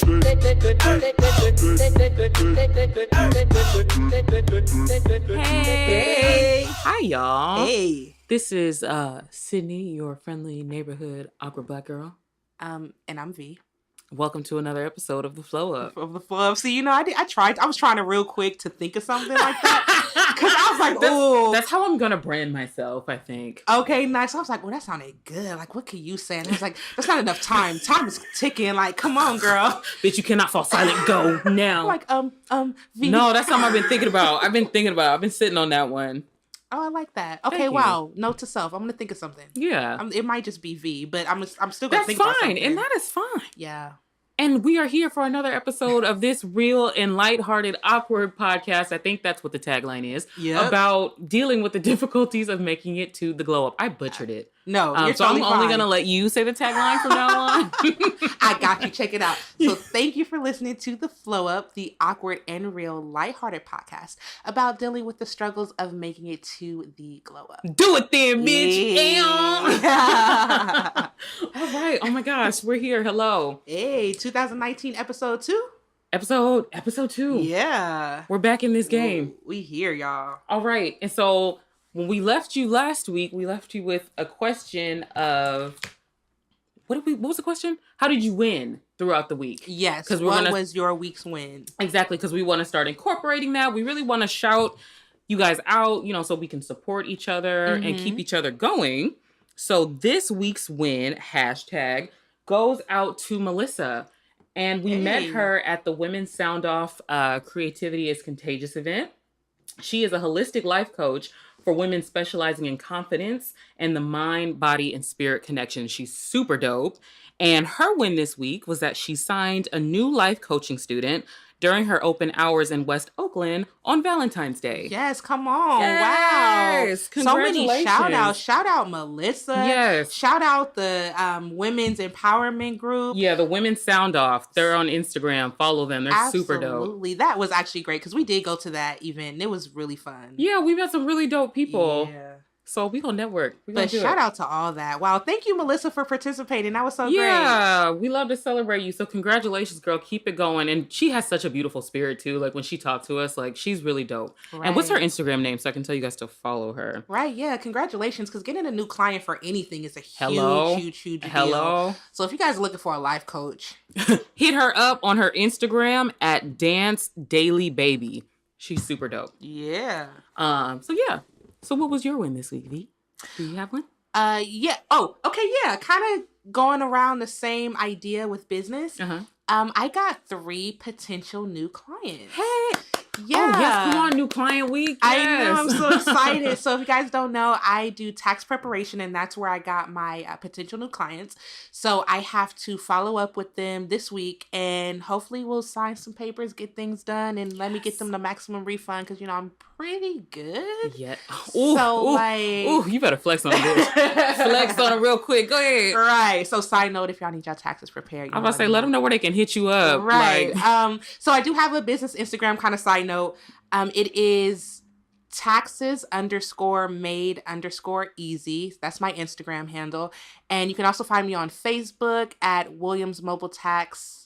Hey. Hi, y'all. Hey. This is Sydney, your friendly neighborhood awkward black girl. And I'm V. Welcome to another episode of The Flow Up. Of The Flow Up. See, I was trying to real quick to think of something like that. Because I was like, oh. That's how I'm going to brand myself, I think. Okay, nice. I was like, well, that sounded good. Like, what could you say? And I was like, that's not enough time. Time is ticking. Like, come on, girl. Bitch, you cannot fall silent. Go now. Like, V. No, that's something I've been thinking about. I've been sitting on that one. Oh, I like that. Okay, wow. Note to self. I'm going to think of something. Yeah. It might just be V, but I'm still going to think about something. That's fine, and that is fine. Yeah. And we are here for another episode of this real and lighthearted, awkward podcast. I think that's what the tagline is. Yep. About dealing with the difficulties of making it to the glow up. I butchered it. No, you're so totally I'm only fine. going to let you say the tagline from now on. I got you. Check it out. So thank you for listening to The Flow Up, the awkward and real lighthearted podcast about dealing with the struggles of making it to the glow up. Do it then, bitch. Yeah. All right. Oh my gosh. We're here. Hello. Hey, 2019 episode 2? Episode 2. Yeah. We're back in this game. We here, y'all. All right. And so when we left you last week, we left you with a question of what was the question? How did you win throughout the week? Yes. What was your week's win? Exactly, because we want to start incorporating that. We really want to shout you guys out, so we can support each other and keep each other going. So this week's win, hashtag, goes out to Melissa. And we met her at the Women's Sound Off Creativity is Contagious event. She is a holistic life coach for women specializing in confidence and the mind, body, and spirit connection. She's super dope. And her win this week was that she signed a new life coaching student during her open hours in West Oakland on Valentine's Day. Yes, come on. Yes. Wow. So many shout outs. Shout out Melissa. Yes. Shout out the women's empowerment group. Yeah, the Women's Sound Off. They're on Instagram. Follow them. They're super dope. Absolutely. That was actually great because we did go to that event. It was really fun. Yeah, we met some really dope people. Yeah. So we gonna network. But shout out to all that. Wow. Thank you, Melissa, for participating. That was so great. Yeah, we love to celebrate you. So congratulations, girl. Keep it going. And she has such a beautiful spirit too. Like when she talked to us, like she's really dope. Right. And what's her Instagram name so I can tell you guys to follow her? Right. Yeah. Congratulations. Because getting a new client for anything is a huge deal. Hello. So if you guys are looking for a life coach, hit her up on her Instagram at dancedailybaby. She's super dope. Yeah. So what was your win this week, V? Do you have one? Yeah. Oh, okay. Yeah. Kind of going around the same idea with business. I got 3 potential new clients. Hey. Yeah. Oh, yes. Come on, new client week. Yes. I know. I'm so excited. So if you guys don't know, I do tax preparation and that's where I got my potential new clients. So I have to follow up with them this week and hopefully we'll sign some papers, get things done and let me get them the maximum refund because, I'm pretty good. Yeah. You better flex on this. Flex on it real quick. Go ahead. Right. So side note, if y'all need y'all taxes prepared. I was about to say, let them know where they can hit you up. Right. So I do have a business Instagram kind of side note. It is taxes_made_easy. That's my Instagram handle. And you can also find me on Facebook at Williams Mobile Tax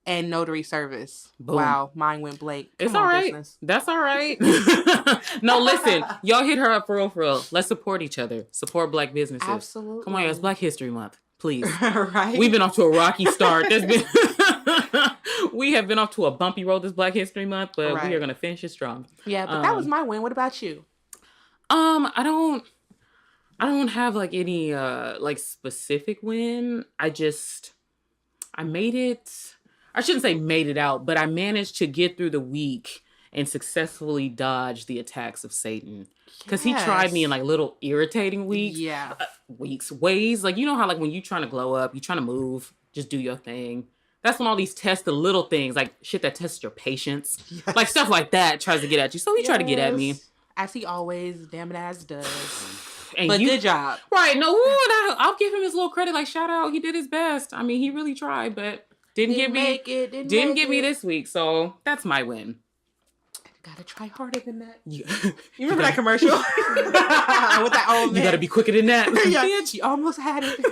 and Notary Service. Boom. Wow, mine went blank. It's all right. Business. That's all right. No, listen, y'all hit her up for real. Let's support each other. Support Black businesses. Absolutely. Come on, it's Black History Month. Please. Right. We've been off to a rocky start. We have been off to a bumpy road this Black History Month, but we are going to finish it strong. Yeah, but that was my win. What about you? I don't have like any like specific win. I made it. I shouldn't say made it out, but I managed to get through the week and successfully dodge the attacks of Satan. Because he tried me in like little irritating weeks. Yeah. Ways. Like, you know how like when you're trying to glow up, you're trying to move, just do your thing. That's when all these tests, the little things, like shit that tests your patience. Yes. Like stuff like that tries to get at you. So he tried to get at me. As he always, damn it ass does. But good job. Right. No, I'll give him his little credit. Like, shout out. He did his best. I mean, he really tried, but didn't get me this week. So that's my win. Gotta try harder than that. Yeah. You remember that commercial? With that old man. You gotta be quicker than that. Yeah, you almost had it.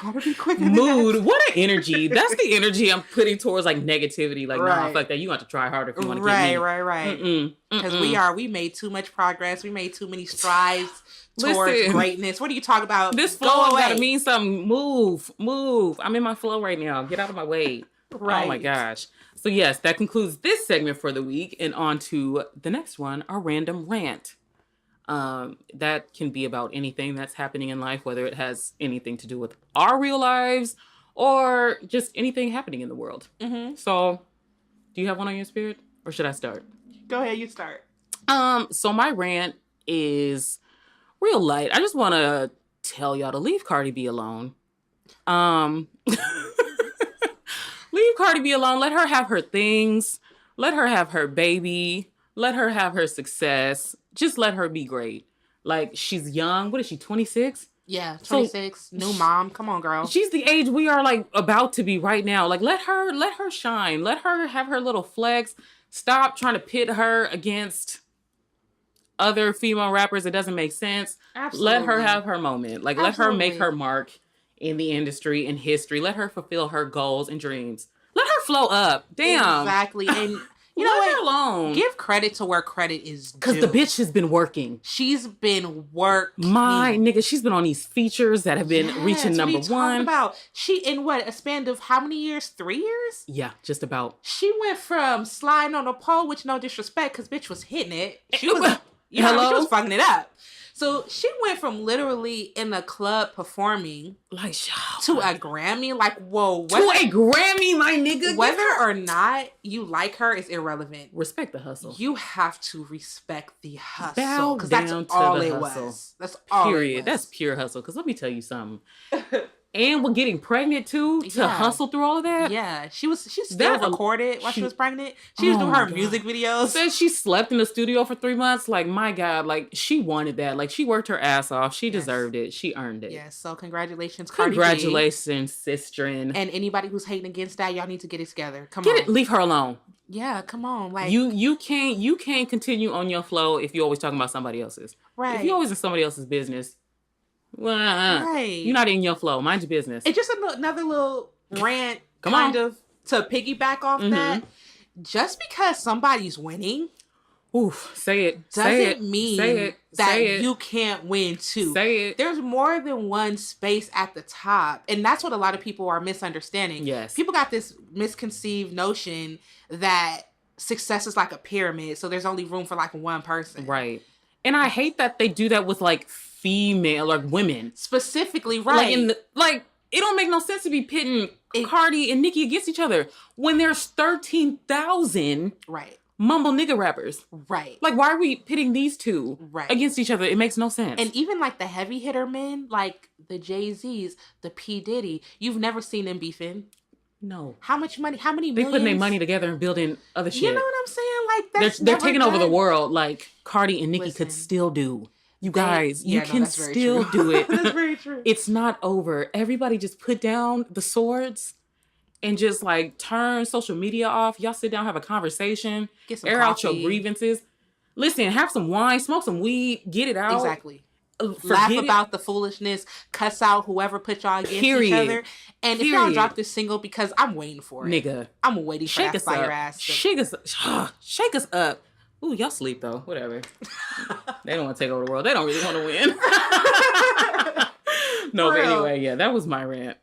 Gotta be quicker Mood. than that. What an energy. That's the energy I'm putting towards like negativity. Like, nah, fuck that. You have to try harder if you want to get me. Right. Because we made too much progress. We made too many strides towards greatness. What are you talking about? This flow gotta mean something. Move. I'm in my flow right now. Get out of my way. Right. Oh my gosh. So yes, that concludes this segment for the week. And on to the next one, our random rant. That can be about anything that's happening in life, whether it has anything to do with our real lives or just anything happening in the world. So, do you have one on your spirit, or should I start? Go ahead, you start. So my rant is real light. I just want to tell y'all to leave Cardi B alone. Leave Cardi B alone. Let her have her things. Let her have her baby. Let her have her success. Just let her be great. Like, she's young. What is she, 26? Yeah, 26. So, new mom. Come on, girl. She's the age we are, like, about to be right now. Like, let her shine. Let her have her little flex. Stop trying to pit her against other female rappers. It doesn't make sense. Absolutely. Let her have her moment. Like, let her make her mark in the industry, in history. Let her fulfill her goals and dreams. Let her flow up. Damn. Exactly. And you know what? Alone. Give credit to where credit is due. Because the bitch has been working. She's been working. My nigga, she's been on these features that have been reaching number one. About? She, in what, a span of how many years? 3 years? Yeah, just about. She went from sliding on a pole, which no disrespect, because bitch was hitting it. She was, she was fucking it up. So she went from literally in a club performing like to a Grammy. Like, whoa. To a Grammy, my nigga. Whether or not you like her is irrelevant. Respect the hustle. You have to respect the hustle. Bow down that's to all the hustle. Was. That's all Period. That's pure hustle. Because let me tell you something. And we're getting pregnant too to hustle through all of that. Yeah, she still recorded while she was pregnant. She was doing her music videos. Said she slept in the studio for 3 months. Like, my God, like she wanted that. Like, she worked her ass off. She deserved it. She earned it. Yes. So congratulations, Cardi B. Congratulations, sistren. And anybody who's hating against that, y'all need to get it together. Come on, leave her alone. Yeah, come on. Like you can't continue on your flow if you're always talking about somebody else's. Right. If you're always in somebody else's business. Well, right. You're not in your flow. Mind your business. It's just another little rant of to piggyback off that. Just because somebody's winning, say it. Doesn't mean that you can't win too. Say it. There's more than one space at the top. And that's what a lot of people are misunderstanding. Yes. People got this misconceived notion that success is like a pyramid. So there's only room for like one person. Right. And I hate that they do that with like female, like women specifically, right? Like it don't make no sense to be pitting Cardi and Nicki against each other when there's 13,000 mumble nigga rappers, right? Like, why are we pitting these two against each other? It makes no sense. And even like the heavy hitter men, like the Jay-Z's, the P. Diddy, you've never seen them beefing. No. How much money? How many they millions? Putting their money together and building other shit. You know what I'm saying? Like they're taking over the world. Like Cardi and Nicki could still do. You guys, you can still do it. That's very true. It's not over. Everybody just put down the swords and just like turn social media off. Y'all sit down, have a conversation, air out your grievances. Listen, have some wine, smoke some weed, get it out. Exactly. Laugh about the foolishness, cuss out whoever put y'all against each other. And if y'all drop this single, because I'm waiting for it. Nigga. I'm waiting for that fire ass. Shake us up. Ooh, y'all sleep though. Whatever. They don't want to take over the world. They don't really want to win. No, but anyway, yeah, that was my rant.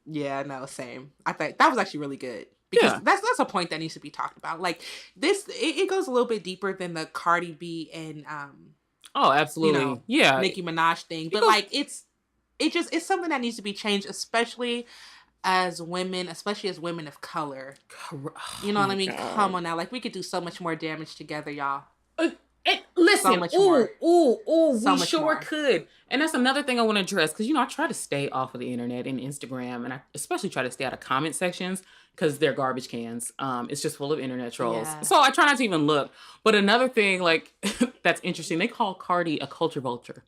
Yeah, no, same. I think that was actually really good. Because that's a point that needs to be talked about. Like this, it goes a little bit deeper than the Cardi B and oh, absolutely, Nicki Minaj thing. But like it's something that needs to be changed, especially as women of color. You know what I mean? God. Come on now. Like, we could do so much more damage together, y'all. Listen, so much more. We sure could. And that's another thing I want to address. Because, I try to stay off of the internet and Instagram. And I especially try to stay out of comment sections. Because they're garbage cans. It's just full of internet trolls. Yeah. So I try not to even look. But another thing, like, that's interesting. They call Cardi a culture vulture.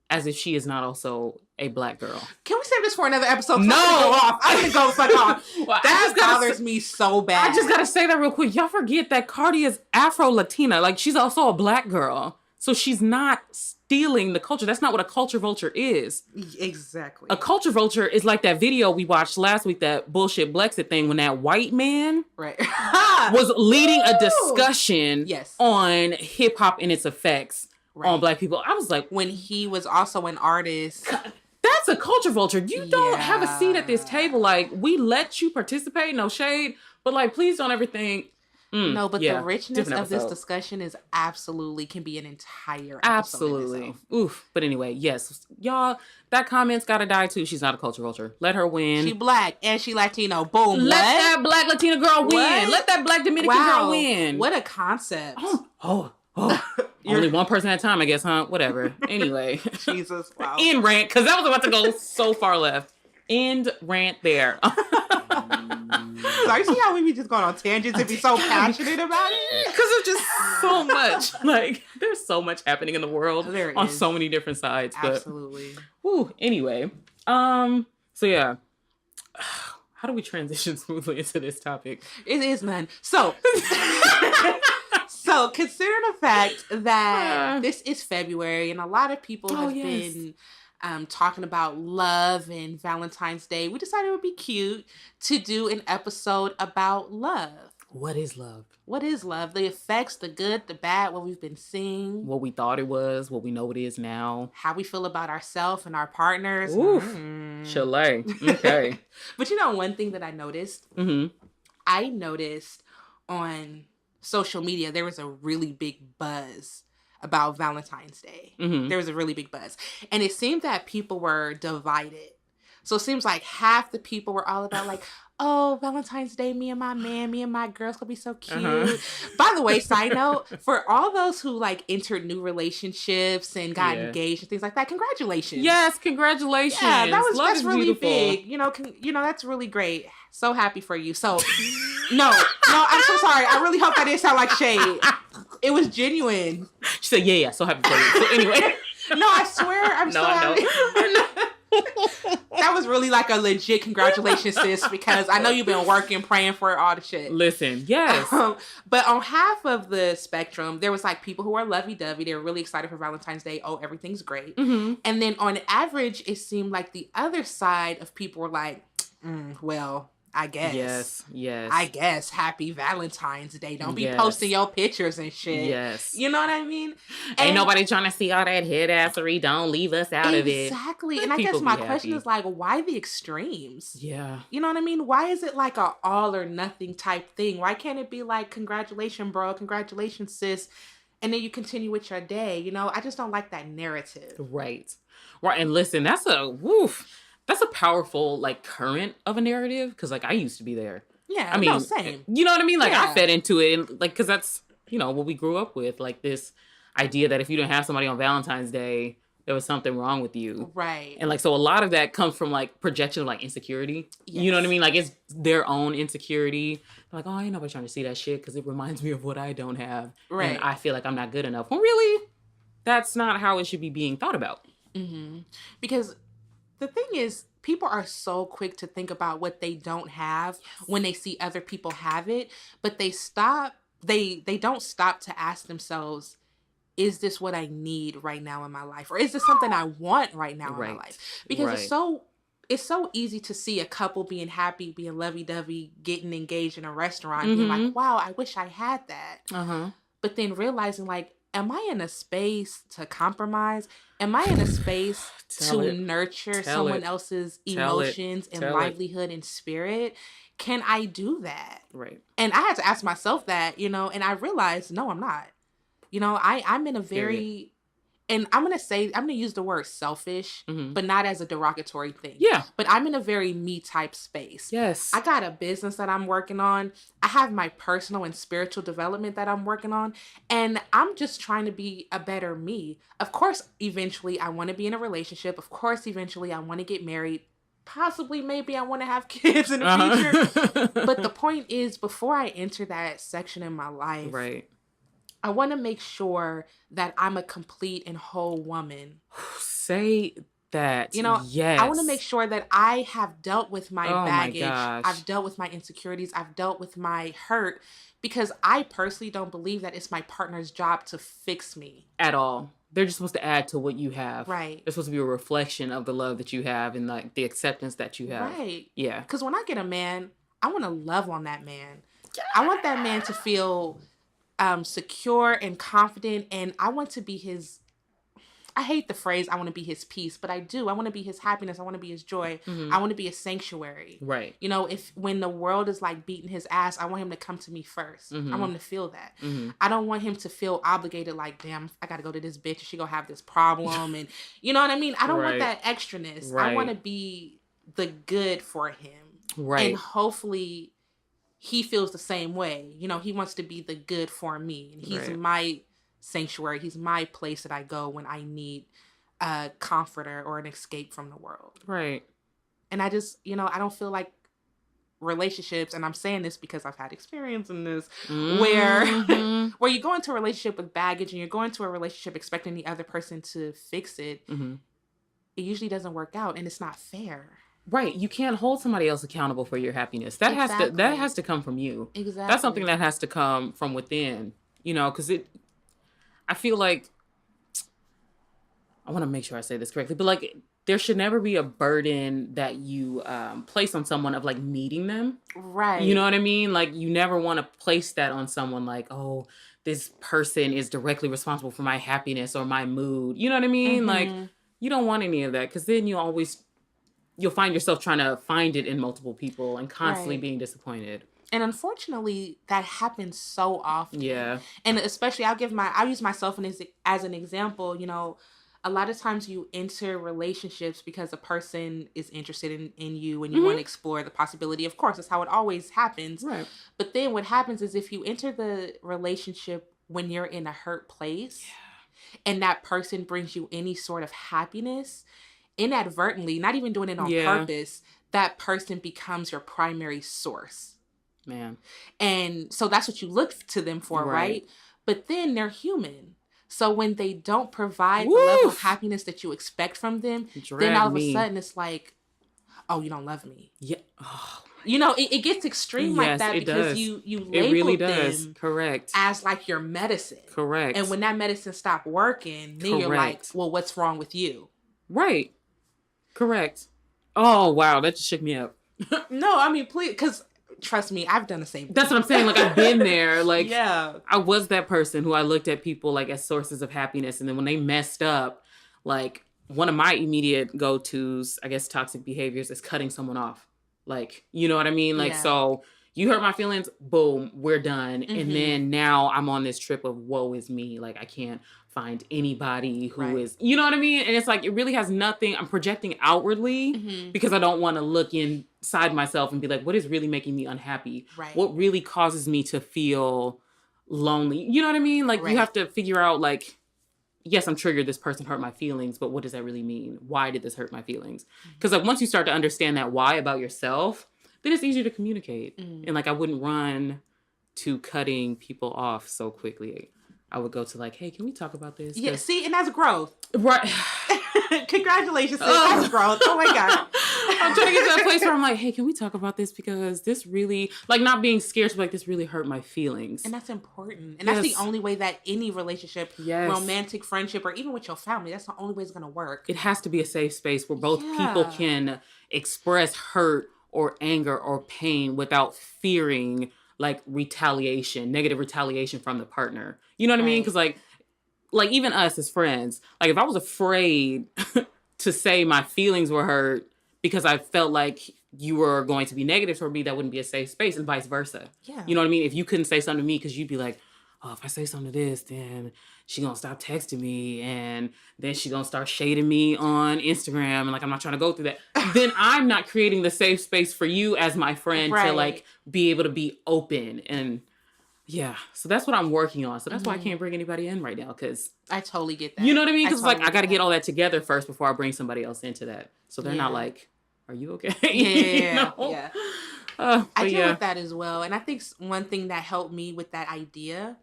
As if she is not also a black girl. Can we save this for another episode? No! I'm gonna go fuck off. Well, that bothers me so bad. I just gotta say that real quick. Y'all forget that Cardi is Afro-Latina. Like, she's also a black girl. So she's not stealing the culture. That's not what a culture vulture is. Exactly. A culture vulture is like that video we watched last week, that bullshit Blexit thing, when that white man was leading a discussion on hip hop and its effects on Black people. I was like, when he was also an artist. That's a culture vulture. You don't have a seat at this table. Like, we let you participate, no shade, but like, please don't ever think. No, but the richness of this discussion is can be an entire episode. Oof. But anyway, yes, y'all, that comment's gotta die too. She's not a culture vulture. Let her win. She Black and she Latino. Boom. Let that Black Latina girl win. Let that Black Dominican girl win. What a concept. Only one person at a time, I guess, huh? Whatever. Anyway. Jesus, wow. End rant, because that was about to go so far left. End rant there. So you see how we be just going on tangents and be so passionate about it? Because it's just so much. Like, there's so much happening in the world on so many different sides. Absolutely. But, anyway. So yeah. How do we transition smoothly into this topic? It is none. So consider the fact that this is February and a lot of people have been talking about love and Valentine's Day, we decided it would be cute to do an episode about love. What is love? What is love? The effects, the good, the bad, what we've been seeing. What we thought it was, what we know it is now. How we feel about ourselves and our partners. Oof. Chalet. Okay. But you know, one thing that I noticed? I noticed on social media, there was a really big buzz about Valentine's Day. There was a really big buzz. And it seemed that people were divided. So it seems like half the people were all about like, oh, Valentine's Day, me and my man, me and my girl's gonna be so cute. By the way, side note, for all those who like entered new relationships and got engaged and things like that, congratulations. Yes, congratulations. Yeah, that's really big. You know, that's really great. So happy for you. So no, I'm so sorry. I really hope that didn't sound like shade. It was genuine. She said, yeah, so happy for you. So anyway. No, I swear, I'm so happy. That was really like a legit congratulations, sis, because I know you've been working, praying for all the shit. Listen, yes. But on half of the spectrum, there was like people who are lovey-dovey. They were really excited for Valentine's Day. Oh, everything's great. And then on average, it seemed like the other side of people were like, well, I guess. Yes. I guess. Happy Valentine's Day. Don't be posting your pictures and shit. Yes. You know what I mean? Ain't nobody trying to see all that head assery. Don't leave us out of it. Exactly. And I guess my question is like, why the extremes? Yeah. You know what I mean? Why is it like a all or nothing type thing? Why can't it be like, congratulations, bro. Congratulations, sis. And then you continue with your day. You know, I just don't like that narrative. Right. And listen, that's a powerful, like, current of a narrative, because, like, I used to be there. Yeah, I mean, same. You know what I mean? Like, I fed into it, and, like, because that's, you know, what we grew up with, like, this idea that if you didn't have somebody on Valentine's Day, there was something wrong with you. Right. And, like, so a lot of that comes from, like, projection of, like, insecurity. Yes. You know what I mean? Like, it's their own insecurity. They're like, oh, ain't nobody trying to see that shit, because it reminds me of what I don't have. Right. And I feel like I'm not good enough. Well, really, that's not how it should be being thought about. Because the thing is, people are so quick to think about what they don't have when they see other people have it, but they don't stop to ask themselves, is this what I need right now in my life? Or is this something I want right now in my life? Because it's so easy to see a couple being happy, being lovey-dovey, getting engaged in a restaurant, being like, wow, I wish I had that. But then realizing like, am I in a space to compromise? Am I in a space to nurture someone else's emotions and livelihood and spirit? Can I do that? Right. And I had to ask myself that, you know, and I realized, no, I'm not. You know, I'm in a very, and I'm going to use the word selfish, but not as a derogatory thing. Yeah. But I'm in a very me type space. Yes. I got a business that I'm working on. I have my personal and spiritual development that I'm working on. And I'm just trying to be a better me. Of course, eventually I want to be in a relationship. Of course, eventually I want to get married. Possibly, maybe I want to have kids in the future. But the point is, before I enter that section in my life, I want to make sure that I'm a complete and whole woman. Say that. You know, yes. I want to make sure that I have dealt with my baggage. I've dealt with my insecurities. I've dealt with my hurt, because I personally don't believe that it's my partner's job to fix me. At all. they're just supposed to add to what you have. Right. They're supposed to be a reflection of the love that you have and like the acceptance that you have. Right. Yeah. Because when I get a man, I want to love on that man. I want that man to feel secure and confident, and I want to be his. I hate the phrase, I want to be his peace, but I do. I want to be his happiness. I want to be his joy. Mm-hmm. I want to be a sanctuary. Right. You know, when the world is like beating his ass, I want him to come to me first. Mm-hmm. I want him to feel that. Mm-hmm. I don't want him to feel obligated like, damn, I got to go to this bitch and she going to have this problem. And you know what I mean? I don't want that extraness. Right. I want to be the good for him. Right. And hopefully he feels the same way. You know, he wants to be the good for me. And he's my sanctuary. He's my place that I go when I need a comforter or an escape from the world. Right. And I just, you know, I don't feel like relationships, and I'm saying this because I've had experience in this, mm-hmm. where you go into a relationship with baggage and you're going to a relationship expecting the other person to fix it. Mm-hmm. It usually doesn't work out, and it's not fair. Right. You can't hold somebody else accountable for your happiness. That has to come from you. Exactly. That's something that has to come from within, you know, because I feel like, I want to make sure I say this correctly, but like there should never be a burden that you place on someone of like needing them. Right. You know what I mean? Like you never want to place that on someone like, oh, this person is directly responsible for my happiness or my mood. You know what I mean? Mm-hmm. Like you don't want any of that, because then you'll find yourself trying to find it in multiple people and constantly being disappointed. And unfortunately, that happens so often. Yeah. And especially, I'll use myself as an example. You know, a lot of times you enter relationships because a person is interested in you and you want to explore the possibility. Of course, that's how it always happens. Right. But then what happens is if you enter the relationship when you're in a hurt place and that person brings you any sort of happiness, inadvertently, not even doing it on purpose, that person becomes your primary source. Man. And so that's what you look to them for, right? But then they're human. So when they don't provide the level of happiness that you expect from them, then all of a sudden it's like, oh, you don't love me. Yeah. Oh, you know, it gets extreme like that because you label them correct as like your medicine. Correct. And when that medicine stopped working, then you're like, well, what's wrong with you? Right. Correct. Oh, wow. That just shook me up. No, I mean, please, because trust me, I've done the same thing. That's what I'm saying. Like, I've been there. Like, yeah. I was that person who I looked at people like as sources of happiness. And then when they messed up, like one of my immediate go-tos, I guess, toxic behaviors is cutting someone off. Like, you know what I mean? Like, so you hurt my feelings, boom, we're done. Mm-hmm. And then now I'm on this trip of woe is me. Like, I can't find anybody who is, you know what I mean? And it's like, it really has nothing. I'm projecting outwardly because I don't want to look inside myself and be like, what is really making me unhappy? Right. What really causes me to feel lonely? You know what I mean? Like, you have to figure out, like, yes, I'm triggered. This person hurt my feelings, but what does that really mean? Why did this hurt my feelings? Because like once you start to understand that why about yourself, then it's easier to communicate. And like, I wouldn't run to cutting people off so quickly. I would go to like, hey, can we talk about this? Yeah, see, and that's growth. Right. Congratulations, sis. That's growth. Oh my God. I'm trying to get to that place where I'm like, hey, can we talk about this? Because this really, like, not being scared to be like, this really hurt my feelings. And that's important. And that's the only way that any relationship, romantic friendship, or even with your family, that's the only way it's going to work. It has to be a safe space where both people can express hurt or anger or pain without fearing like retaliation, negative retaliation from the partner. You know what I mean? Because like even us as friends, like if I was afraid to say my feelings were hurt because I felt like you were going to be negative toward me, that wouldn't be a safe space, and vice versa. Yeah. You know what I mean? If you couldn't say something to me because you'd be like, oh, if I say something to this, then she gonna stop texting me, and then she gonna start shading me on Instagram, and like I'm not trying to go through that. Then I'm not creating the safe space for you as my friend to like be able to be open. And yeah, so that's what I'm working on. So that's why I can't bring anybody in right now, because I totally get that. You know what I mean? Because like I got to get all that together first before I bring somebody else into that. So they're not like, are you okay? Yeah. I deal with that that as well. And I think one thing that helped me with that idea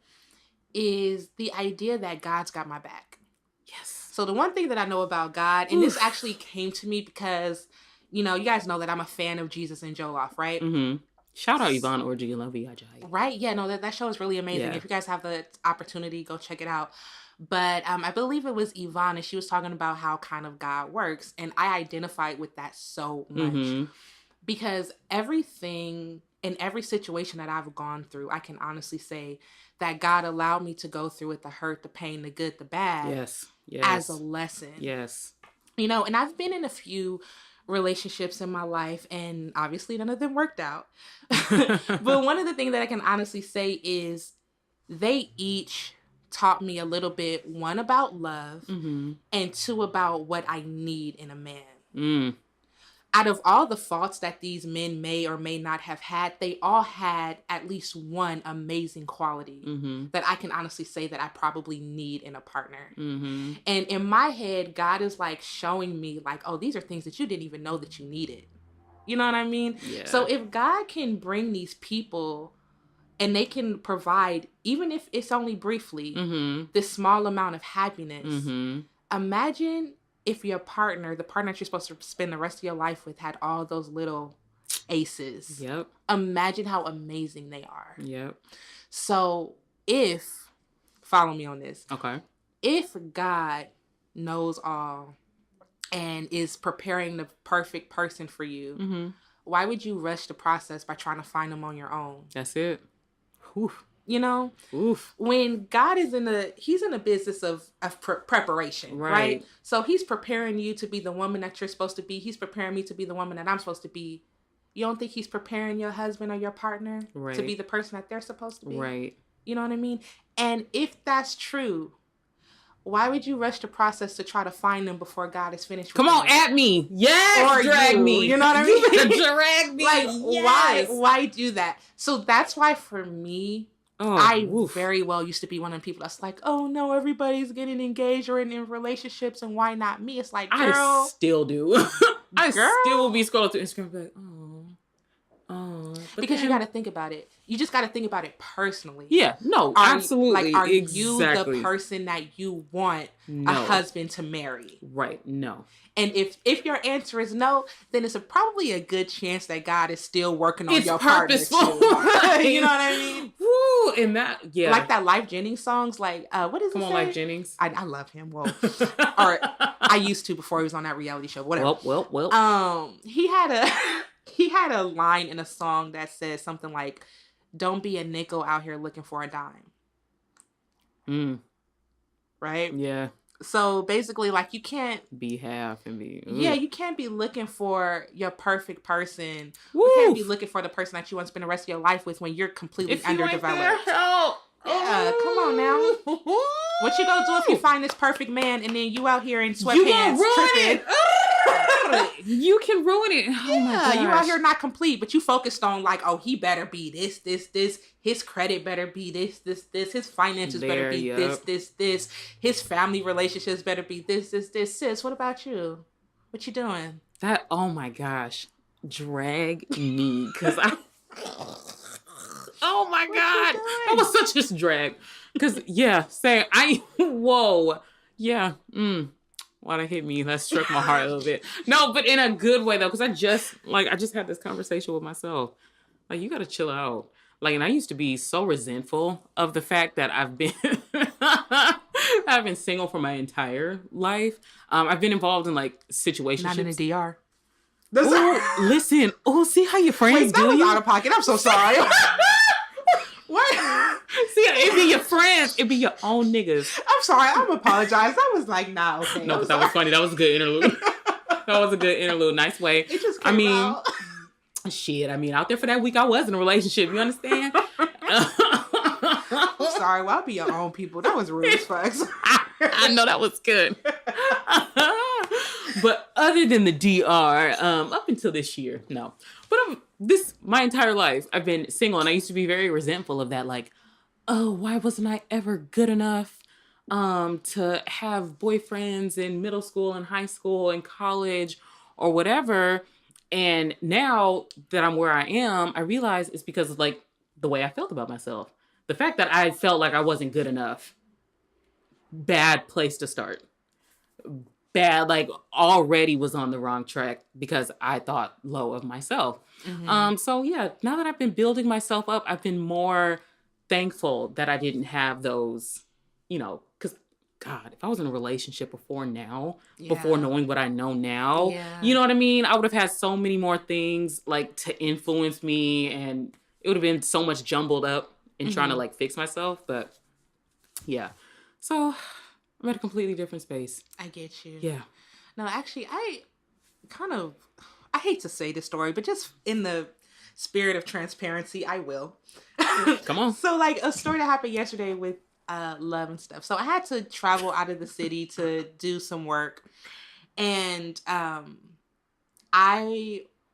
is the idea that God's got my back. Yes. So the one thing that I know about God, and this actually came to me because, you know, you guys know that I'm a fan of Jesus and Jollof, right? Mm-hmm. Shout out Yvonne Orji and Love Ajayi. Right? Yeah, no, that show is really amazing. Yeah. If you guys have the opportunity, go check it out. But I believe it was Yvonne, and she was talking about how kind of God works. And I identified with that so much because everything in every situation that I've gone through, I can honestly say that God allowed me to go through it, the hurt, the pain, the good, the bad, Yes. as a lesson. Yes. You know, and I've been in a few relationships in my life, and obviously none of them worked out. But one of the things that I can honestly say is they each taught me a little bit, one about love, and two about what I need in a man. Out of all the faults that these men may or may not have had, they all had at least one amazing quality that I can honestly say that I probably need in a partner. And in my head, God is like showing me like, oh, these are things that you didn't even know that you needed. You know what I mean? Yeah. So if God can bring these people and they can provide, even if it's only briefly, this small amount of happiness, imagine if your partner, the partner that you're supposed to spend the rest of your life with, had all those little aces. Yep. Imagine how amazing they are. Yep. So follow me on this. Okay. If God knows all and is preparing the perfect person for you, why would you rush the process by trying to find them on your own? That's it. Oof. You know, when God is he's in a business of preparation, right? So he's preparing you to be the woman that you're supposed to be. He's preparing me to be the woman that I'm supposed to be. You don't think he's preparing your husband or your partner to be the person that they're supposed to be? Right. You know what I mean? And if that's true, why would you rush the process to try to find them before God is finished? Come on, at me. Yes. Or drag me. You know what I mean? Drag me. Like, yes. Why do that? So that's why for me, I very well used to be one of the people that's like, oh no, everybody's getting engaged or in relationships, and why not me? It's like, girl, I still do. I still will be scrolling through Instagram like, because you got to think about it. You just got to think about it personally. Yeah, no, absolutely. Are you the person that you want a husband to marry? Right, no. And if your answer is no, then it's probably a good chance that God is still working on your purposeful. Partner too. Right? You know what I mean? Woo, and that, yeah. Like that Life Jennings songs, like, what is it? Come on, Life Jennings. I love him. Whoa. Or I used to before he was on that reality show, whatever. Well. He had a line in a song that says something like, don't be a nickel out here looking for a dime. Right? Yeah. So basically, like, you can't be half and be. Yeah, you can't be looking for your perfect person. You can't be looking for the person that you want to spend the rest of your life with when you're completely underdeveloped. Help. Yeah, come on now. What you gonna do if you find this perfect man and then you out here in sweatpants tripping? You can ruin it. Oh my gosh. You out here not complete, but you focused on like, oh, he better be this. His credit better be this. His finances better be this. His family relationships better be this. Sis, what about you? What you doing? That, oh my gosh. Drag me. Because oh my God. That was such a drag. Because, yeah, whoa. Yeah. Why'd it hit me? That struck my heart a little bit. No, but in a good way, though, because I just had this conversation with myself. Like, you got to chill out. Like, and I used to be so resentful of the fact that I've been single for my entire life. I've been involved in, like, situationships. Not in a DR. Listen. Oh, see how your friends do you? That was out of pocket. I'm so sorry. What? See, it'd be your friends. It'd be your own niggas. I'm sorry. I'm apologize. I was like, nah, okay. No, but that was funny. That was a good interlude. Nice way. It just came out. Shit. Out there for that week, I was in a relationship. You understand? I'm sorry. Well, I'll be your own people. That was rude as fuck. I know that was good. But other than the DR, up until this year, no. But my entire life, I've been single, and I used to be very resentful of that. Like, oh, why wasn't I ever good enough to have boyfriends in middle school and high school and college or whatever? And now that I'm where I am, I realize it's because of, like, the way I felt about myself. The fact that I felt like I wasn't good enough. Bad place to start. Bad, like, already was on the wrong track because I thought low of myself. So yeah, now that I've been building myself up, I've been more thankful that I didn't have those, because God, if I was in a relationship before knowing what I know now, Yeah. you know what I mean? I would have had so many more things like to influence me, and it would have been so much jumbled up in trying to like fix myself. But yeah, so I'm at a completely different space. I get you. Yeah. No, actually, I hate to say this story, but just in the spirit of transparency, I will. Come on. So, like, a story that happened yesterday with love and stuff. So I had to travel out of the city to do some work, and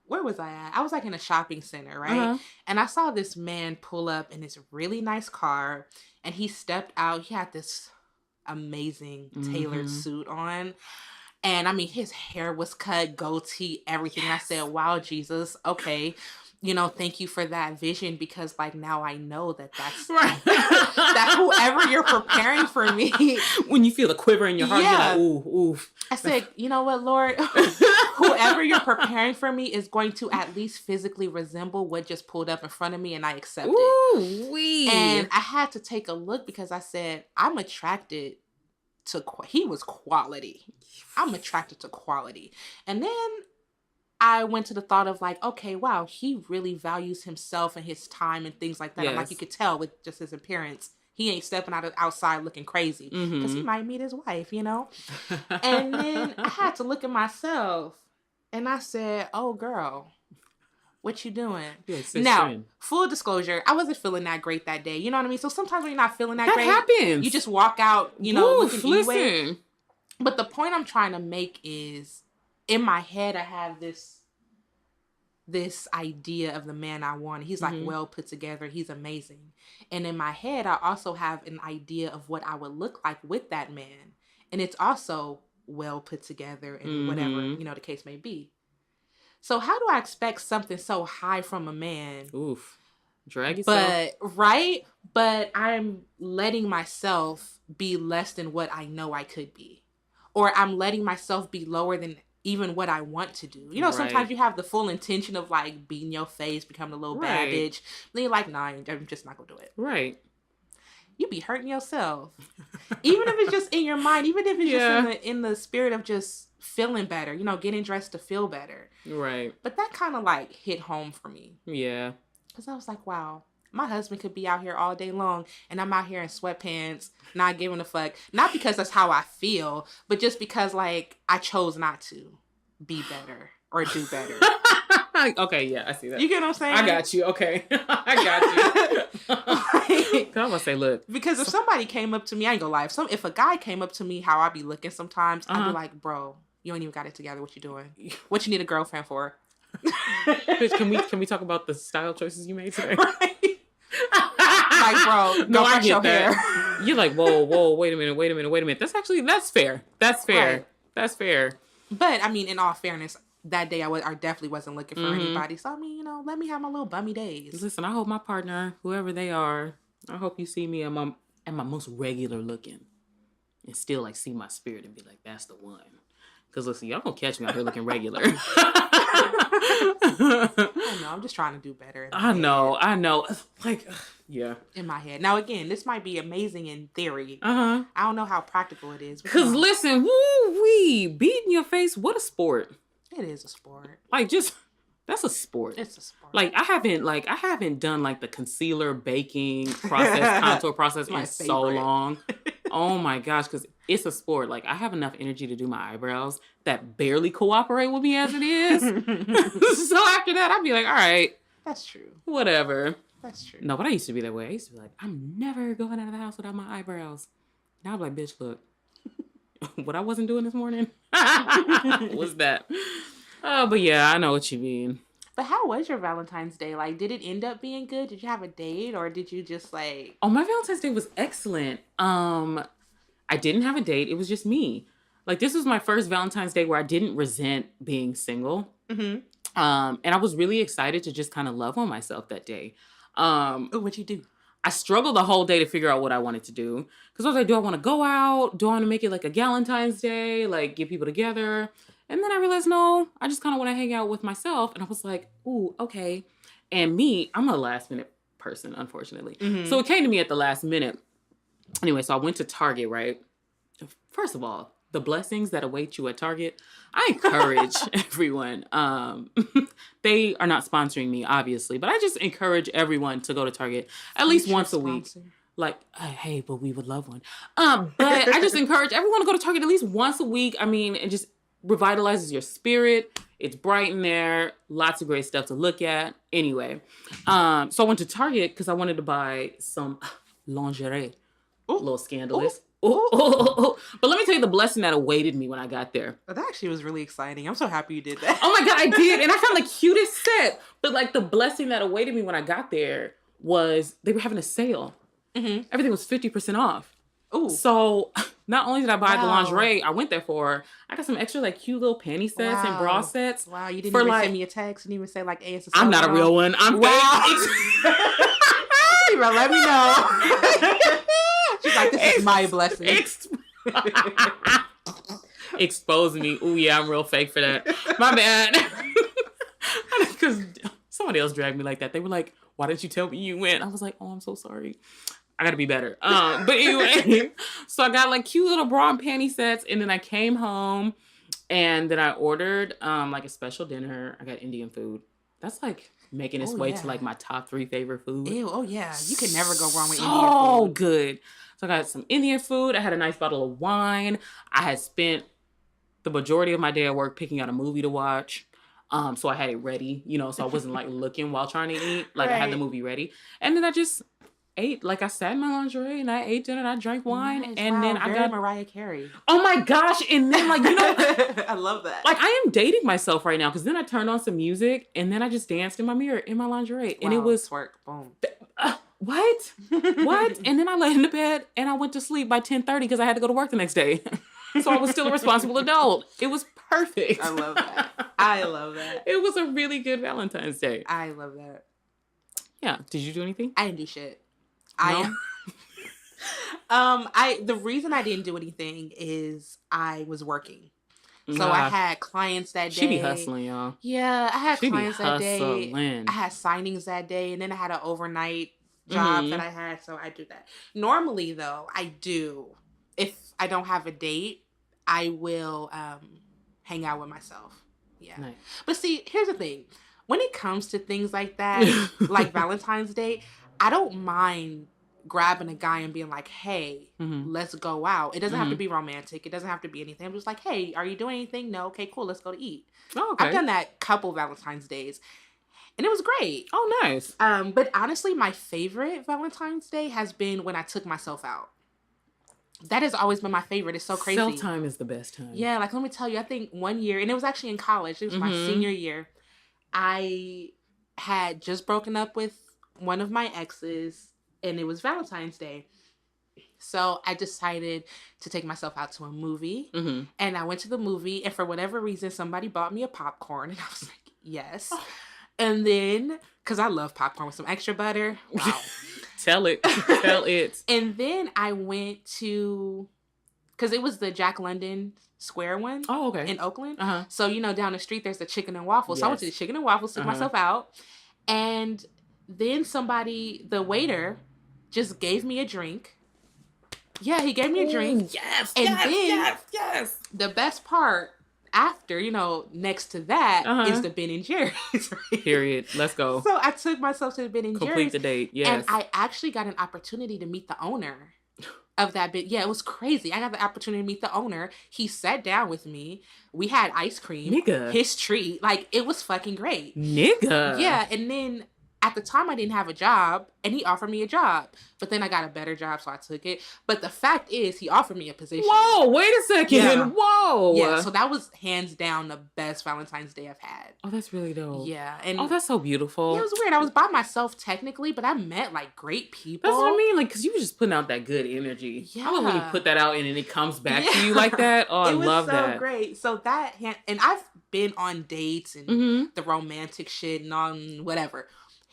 where was I at? I was like in a shopping center, right? And I saw this man pull up in this really nice car, and he stepped out. He had this amazing tailored suit on. And I mean, his hair was cut, goatee, everything. Yes. I said, wow, Jesus, okay. You know, thank you for that vision, because like now I know that's right. That whoever you're preparing for me. When you feel a quiver in your heart, you're like, ooh. I said, you know what, Lord? Whoever you're preparing for me is going to at least physically resemble what just pulled up in front of me, and I accept it. Wee. And I had to take a look, because I said, I'm attracted to, he was quality. I'm attracted to quality. And then I went to the thought of like, okay, wow, he really values himself and his time and things like that. Yes. And like you could tell with just his appearance, he ain't stepping outside looking crazy, because he might meet his wife, you know? And then I had to look at myself, and I said, oh, girl, what you doing? Now, full disclosure, I wasn't feeling that great that day. You know what I mean? So sometimes when you're not feeling that great, happens. You just walk out, you know, looking anyway. But the point I'm trying to make is, in my head, I have this idea of the man I want. He's like well put together. He's amazing. And in my head, I also have an idea of what I would look like with that man. And it's also well put together and whatever, you know, the case may be. So how do I expect something so high from a man? Oof. Drag yourself. But I'm letting myself be less than what I know I could be. Or I'm letting myself be lower than even what I want to do. You know, sometimes you have the full intention of like beating your face, becoming a little bad bitch. Then you're like, nah, I'm just not gonna do it. Right. You be hurting yourself. Even if it's just in your mind, even if it's just in the spirit of just feeling better, you know, getting dressed to feel better. Right. But that kind of like hit home for me. Yeah. Because I was like, wow, my husband could be out here all day long, and I'm out here in sweatpants, not giving a fuck. Not because that's how I feel, but just because, like, I chose not to be better or do better. Okay, yeah, I see that. You get what I'm saying? I got you. Okay. I got you. I'm going to say, look. Because if somebody came up to me, I ain't gonna lie. If a guy came up to me how I be looking sometimes, I'd be like, bro, you ain't even got it together. What you doing? What you need a girlfriend for? Bitch, can we talk about the style choices you made today? Right. Like, bro, no, I get your that. Hair. You're like, whoa, wait a minute. That's fair. Right. That's fair. But I mean, in all fairness, that day I definitely wasn't looking for anybody. So I mean, you know, let me have my little bummy days. Listen, I hope my partner, whoever they are, I hope you see me at my most regular looking, and still like see my spirit and be like, that's the one. Because listen, y'all gonna catch me out here looking regular. I know. I'm just trying to do better. I know. Like, yeah. In my head. Now, again, this might be amazing in theory. I don't know how practical it is. Because listen, woo-wee, beating your face, what a sport. It is a sport. Like, that's a sport. It's a sport. Like, I haven't done like the concealer baking process, contour process in so long. Oh my gosh, because it's a sport. Like, I have enough energy to do my eyebrows that barely cooperate with me as it is. So after that, I'd be like, all right. That's true. Whatever. That's true. No, but I used to be that way. I used to be like, I'm never going out of the house without my eyebrows. Now I'm like, bitch, look. What I wasn't doing this morning was that. Oh, but yeah, I know what you mean. But how was your Valentine's Day? Like, did it end up being good? Did you have a date, or did you just like... Oh, my Valentine's Day was excellent. I didn't have a date. It was just me. Like, this was my first Valentine's Day where I didn't resent being single. And I was really excited to just kind of love on myself that day. What'd you do? I struggled the whole day to figure out what I wanted to do. Because I was like, do I want to go out? Do I want to make it like a Galentine's Day? Like, get people together? And then I realized, no, I just kind of want to hang out with myself. And I was like, ooh, okay. And me, I'm a last minute person, unfortunately. So it came to me at the last minute. Anyway, so I went to Target, right? first of all, the blessings that await you at Target, I encourage everyone. They are not sponsoring me, obviously, but I just encourage everyone to go to Target at least once a week. Like, hey, but we would love one. But I just encourage everyone to go to Target at least once a week. I mean, it just revitalizes your spirit. It's bright in there. Lots of great stuff to look at. Anyway, so I went to Target because I wanted to buy some lingerie. Ooh. A little scandalous. Ooh. But let me tell you the blessing that awaited me when I got there. That actually was really exciting. I'm so happy you did that. Oh my God, I did. And I found the cutest set. But like the blessing that awaited me when I got there was they were having a sale. Mm-hmm. Everything was 50% off. Ooh. So not only did I buy the lingerie I went there for, I got some extra like cute little panty sets and bra sets. Wow, you didn't even send me a text. You didn't even say like, hey, it's a I'm not a real one. I'm bro, let me know. She's like, this is my blessing. Expose me. Ooh, yeah, I'm real fake for that. My bad. Because somebody else dragged me like that. They were like, why didn't you tell me you went? I was like, oh, I'm so sorry. I gotta be better. But anyway, so I got like cute little bra and panty sets, and then I came home, and then I ordered like a special dinner. I got Indian food. That's like making its way to like my top 3 favorite food. Ew, oh yeah. You can never go wrong with Indian food. So good. So I got some Indian food. I had a nice bottle of wine. I had spent the majority of my day at work picking out a movie to watch. So I had it ready, so I wasn't like looking while trying to eat. Like I had the movie ready. And then I just ate, like I sat in my lingerie and I ate dinner and I drank wine. Nice. And then I got Mariah Carey. Oh my gosh. And then like, I love that. Like I am dating myself right now because then I turned on some music and then I just danced in my mirror in my lingerie. And it was twerk. Boom. What? And then I laid in the bed and I went to sleep by 10:30 because I had to go to work the next day. So I was still a responsible adult. It was perfect. I love that. It was a really good Valentine's Day. I love that. Yeah. Did you do anything? I didn't do shit. No? The reason I didn't do anything is I was working. So I had clients that day. She be hustling, y'all. Yeah, I had clients that day. I had signings that day, and then I had an overnight job that I had, so I do that. Normally, though, I do. If I don't have a date, I will hang out with myself. Yeah. Nice. But see, here's the thing. When it comes to things like that, like Valentine's Day, I don't mind grabbing a guy and being like, hey, let's go out. It doesn't have to be romantic. It doesn't have to be anything. I'm just like, hey, are you doing anything? No. Okay, cool. Let's go to eat. Oh, okay. I've done that couple Valentine's Days. And it was great. Oh, nice. But honestly, my favorite Valentine's Day has been when I took myself out. That has always been my favorite. It's so crazy. Self-time is the best time. Yeah, like let me tell you, I think one year, and it was actually in college. It was my senior year. I had just broken up with one of my exes, and it was Valentine's Day. So I decided to take myself out to a movie, and I went to the movie, and for whatever reason, somebody bought me a popcorn, and I was like, yes. And then, because I love popcorn with some extra butter. Wow. Tell it. And then I went to, because it was the Jack London Square one. Oh, okay. In Oakland. So, down the street, there's the Chicken and Waffles. Yes. So I went to the Chicken and Waffles, took myself out. And then the waiter just gave me a drink. Yeah, he gave me a drink. Yes, and yes. The best part after, next to that is the Ben and Jerry's. Right? Period. Let's go. So I took myself to the Ben and Jerry's. Complete the date, yes. And I actually got an opportunity to meet the owner of that bit. Yeah, it was crazy. I got the opportunity to meet the owner. He sat down with me. We had ice cream. Nigga. His treat. Like, it was fucking great. Nigga. Yeah, and then at the time I didn't have a job, and he offered me a job. But then I got a better job, so I took it. But the fact is, he offered me a position. Whoa, wait a second. Yeah. Whoa. Yeah, so that was hands down the best Valentine's Day I've had. Oh, that's really dope. Yeah. And that's so beautiful. Yeah, it was weird. I was by myself technically, but I met like great people. That's what I mean. Like, because you were just putting out that good energy. Yeah. I love when you put that out and then it comes back to you like that. Oh, I love that. It was so great. So that, and I've been on dates and the romantic shit and on whatever.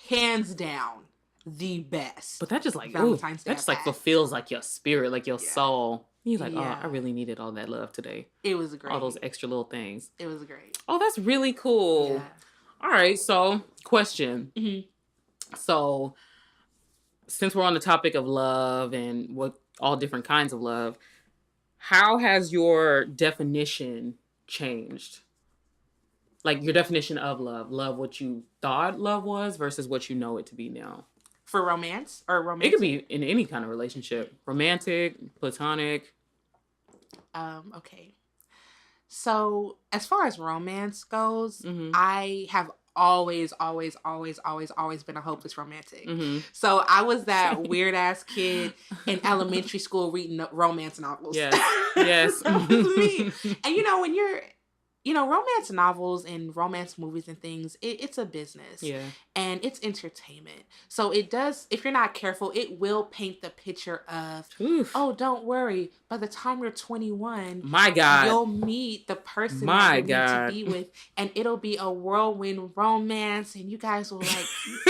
Hands down, the best. But that just like Valentine's Day. That just like fulfills like your spirit, like your soul. You're like, oh, I really needed all that love today. It was great. All those extra little things. It was great. Oh, that's really cool. Yeah. All right, so question. So, since we're on the topic of love and what all different kinds of love, How has your definition changed? Like your definition of love. Love what you thought love was versus what you know it to be now. For romance or romantic? It could be in any kind of relationship. Romantic, platonic. Okay. So as far as romance goes, I have always been a hopeless romantic. So I was that weird ass kid in elementary school reading romance novels. Yes. Yes. That was me. And when you're romance novels and romance movies and things, it's a business. Yeah. And it's entertainment. So it does, if you're not careful, it will paint the picture of, oh, don't worry. By the time you're 21, my God, you'll meet the person that you need to be with. And it'll be a whirlwind romance. And you guys will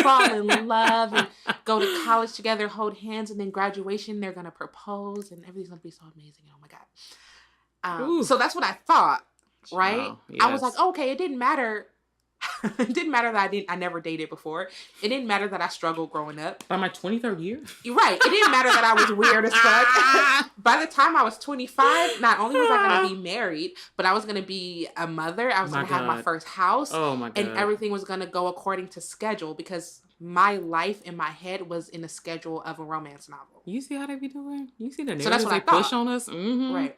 fall in love and go to college together, hold hands. And then graduation, they're going to propose. And everything's going to be so amazing. Oh my God. So that's what I thought. Right? Wow, yes. I was like, okay, it didn't matter. It didn't matter that I never dated before. It didn't matter that I struggled growing up. By my 23rd year? You're right. It didn't matter that I was weird as fuck. By the time I was 25, not only was I going to be married, but I was going to be a mother. I was going to have my first house. Oh my God. And everything was going to go according to schedule because my life in my head was in the schedule of a romance novel. You see how they be doing? You see the narratives so that's what they I thought. push on us? Mm-hmm. Right.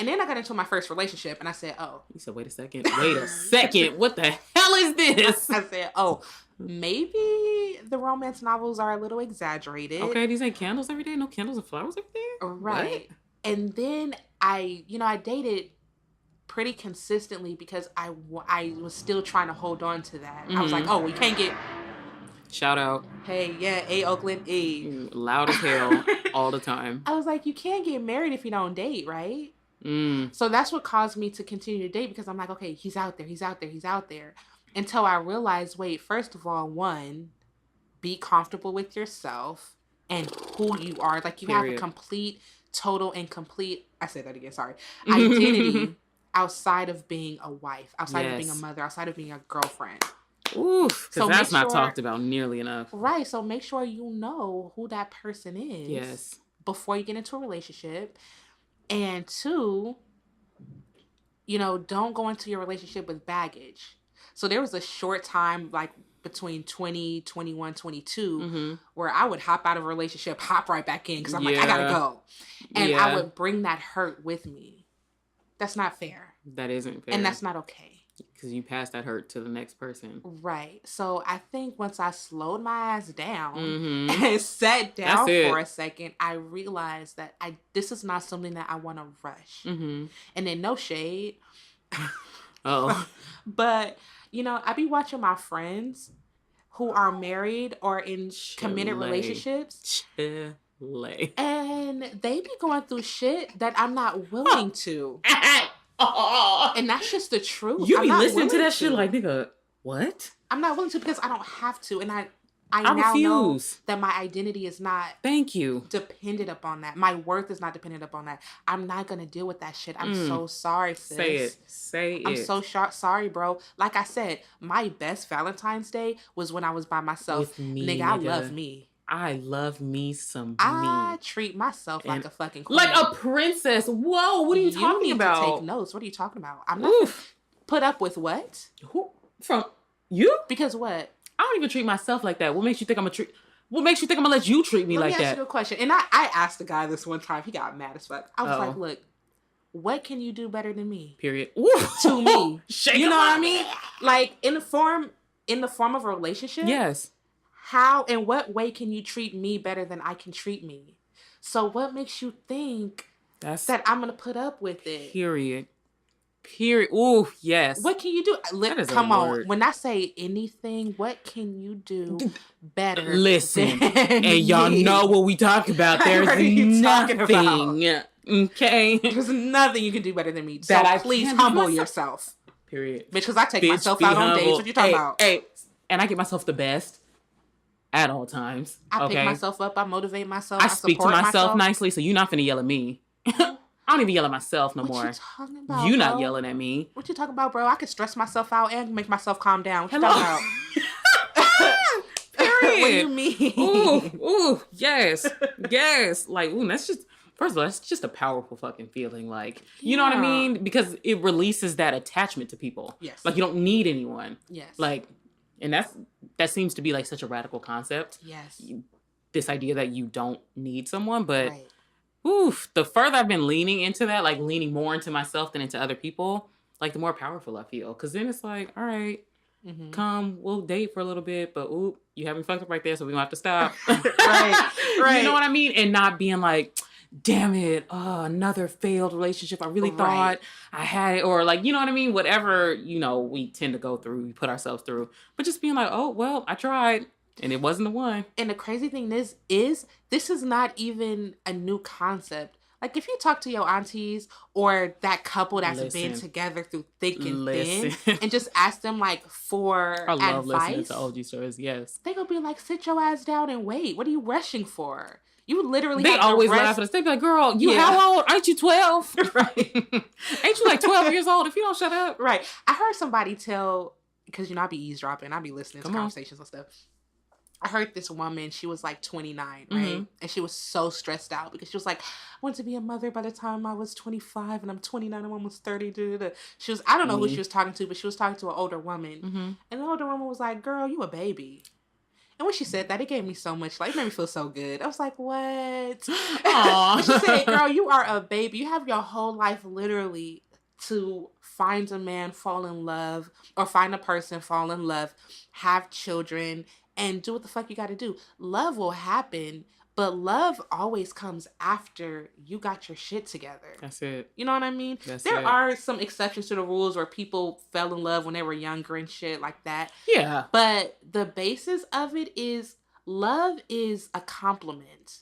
And then I got into my first relationship and I said, oh. You said, wait a second. What the hell is this? I said, oh, maybe the romance novels are a little exaggerated. Okay, these ain't candles every day? No candles and flowers every day? Right. What? And then I dated pretty consistently because I was still trying to hold on to that. I was like, oh, we can't get... Shout out. Hey, yeah, A. Oakland, E. Loud as hell all the time. I was like, you can't get married if you don't date, right? So that's what caused me to continue to date because I'm like, okay, he's out there. Until I realized, wait, first of all, one, be comfortable with yourself and who you are. Like you have a complete, total and complete, I said that again, sorry, identity outside of being a wife, outside of being a mother, outside of being a girlfriend. Oof, because that's not talked about nearly enough. Right, so make sure you know who that person is. Yes. Before you get into a relationship. And two, don't go into your relationship with baggage. So there was a short time, like between 20, 21, 22, where I would hop out of a relationship, hop right back in because I'm like, I gotta go. And I would bring that hurt with me. That's not fair. That isn't fair. And that's not okay. Because you pass that hurt to the next person. Right. So I think once I slowed my ass down and sat down for a second, I realized that this is not something that I want to rush. And then no shade. Oh. But, I be watching my friends who are married or in committed relationships. And they be going through shit that I'm not willing to. And that's just the truth. You be listening to that shit like, nigga, what? I'm not willing to because I don't have to. And I now know that my identity is not dependent upon that. My worth is not dependent upon that. I'm not going to deal with that shit. I'm so sorry, sis. Say it. I'm so sorry, bro. Like I said, my best Valentine's Day was when I was by myself. Nigga, I love me. I love me some me. I treat myself like a fucking queen. Like a princess. Whoa, what are you talking about? You need to take notes. What are you talking about? I'm not put up with what? Who? From you? Because what? I don't even treat myself like that. What makes you think I'm gonna let you treat me like that? Let me ask you a question. And I asked the guy this one time. He got mad as fuck. I was like, look, what can you do better than me? Period. To me. You know what I mean? Like in the form of a relationship? Yes. How and what way can you treat me better than I can treat me? So what makes you think that I'm going to put up with it? Period. Ooh, yes. What can you do? Come on. When I say anything, what can you do better? Listen, and y'all know what we talk about. There's nothing. Okay? There's nothing you can do better than me. So please humble yourself. Period. Because I take myself out on dates. What you talking about? Hey, and I get myself the best. At all times. I pick myself up. I motivate myself. I speak to myself nicely, so you're not finna yell at me. I don't even yell at myself no more. What you talking about, You not yelling at me. What you talking about, bro? I can stress myself out and make myself calm down. What you talking about? Period. What do you mean? Ooh, yes. Like, that's First of all, it's just a powerful fucking feeling. Like, you know what I mean? Because it releases that attachment to people. Yes. Like, you don't need anyone. Yes. Like, and that seems to be like such a radical concept. Yes. This idea that you don't need someone, but oof, the further I've been leaning into that, like leaning more into myself than into other people, like the more powerful I feel. Because then it's like, all right, come, we'll date for a little bit, but oop, you haven't fucked up right there, so we don't have to stop. Right. You know what I mean? And not being like, damn it, another failed relationship. I really thought I had it. Or like, you know what I mean? Whatever, we tend to go through, we put ourselves through. But just being like, oh, well, I tried. And it wasn't the one. And the crazy thing is this is not even a new concept. Like, if you talk to your aunties or that couple that's been together through thick and thin and just ask them, like, for advice. I love listening to OG stories, yes. They gonna be like, sit your ass down and wait. What are you rushing for? You literally They always laugh at us. They be like, girl, you how old? Aren't you 12? Right. Ain't you like 12 years old if you don't shut up? Right. I heard somebody tell, because, I be eavesdropping. I be listening to conversations and stuff. I heard this woman, she was like 29, right? And she was so stressed out because she was like, I want to be a mother by the time I was 25 and I'm 29, I'm almost 30. She was, I don't know who she was talking to, but she was talking to an older woman. And the older woman was like, girl, you a baby. And when she said that, it gave me so much, like, it made me feel so good. I was like, what? She said, girl, you are a baby. You have your whole life literally to find a man, fall in love, or find a person, fall in love, have children, and do what the fuck you got to do. Love will happen, but love always comes after you got your shit together. That's it. You know what I mean? There are some exceptions to the rules where people fell in love when they were younger and shit like that. Yeah. But the basis of it is love is a compliment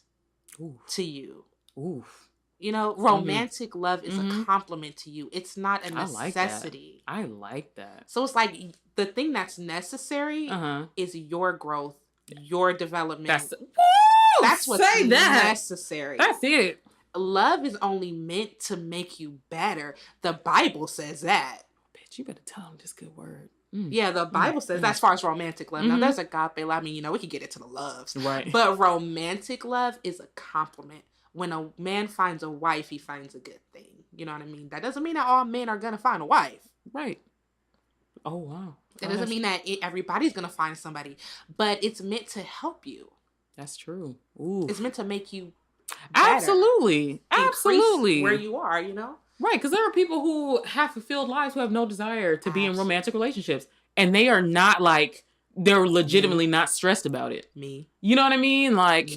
to you. Oof. Romantic love is a compliment to you. It's not a necessity. I like that. So it's like the thing that's necessary is your growth, your development. That's what's necessary. That's it. Love is only meant to make you better. The Bible says that. Bitch, you better tell them this good word. Yeah, the Bible says that as far as romantic love. Now, there's agape love. I mean, we could get into the loves. Right. But romantic love is a compliment. When a man finds a wife, he finds a good thing. You know what I mean? That doesn't mean that all men are going to find a wife. Right. Oh, wow. That doesn't mean that everybody's going to find somebody. But it's meant to help you. That's true. Ooh. It's meant to make you better. Absolutely. Where you are, Right, because there are people who have fulfilled lives who have no desire to be in romantic relationships. And they are not like... They're legitimately not stressed about it. Me. You know what I mean? Like,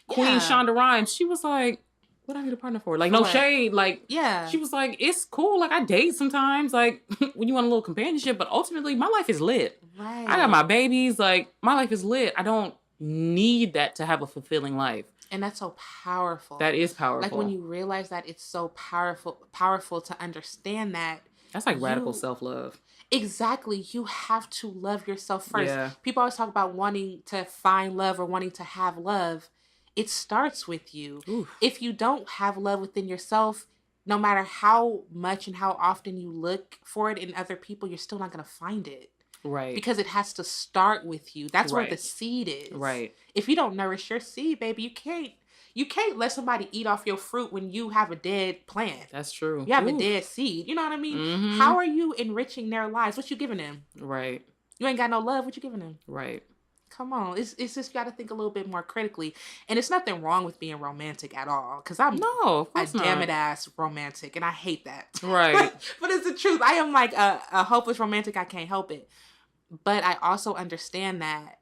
Queen Shonda Rhimes, she was like, what do I need a partner for? Like, no shade. Like, she was like, it's cool. Like, I date sometimes. Like, when you want a little companionship. But ultimately, my life is lit. Right. I got my babies. Like, my life is lit. I don't need that to have a fulfilling life. And that's so powerful. That is powerful. Like, when you realize that it's so powerful to understand that. That's like radical self-love. Exactly. You have to love yourself first. Yeah. People always talk about wanting to find love or wanting to have love. It starts with you. Oof. If you don't have love within yourself, no matter how much and how often you look for it in other people, you're still not going to find it. Right. Because it has to start with you. That's where the seed is. Right. If you don't nourish your seed, baby, you can't let somebody eat off your fruit when you have a dead plant. That's true. You have a dead seed. You know what I mean? How are you enriching their lives? What you giving them? Right. You ain't got no love. What you giving them? Right. Come on. It's just you got to think a little bit more critically. And it's nothing wrong with being romantic at all. Because I'm a damn it ass romantic. And I hate that. Right. But it's the truth. I am like a hopeless romantic. I can't help it. But I also understand that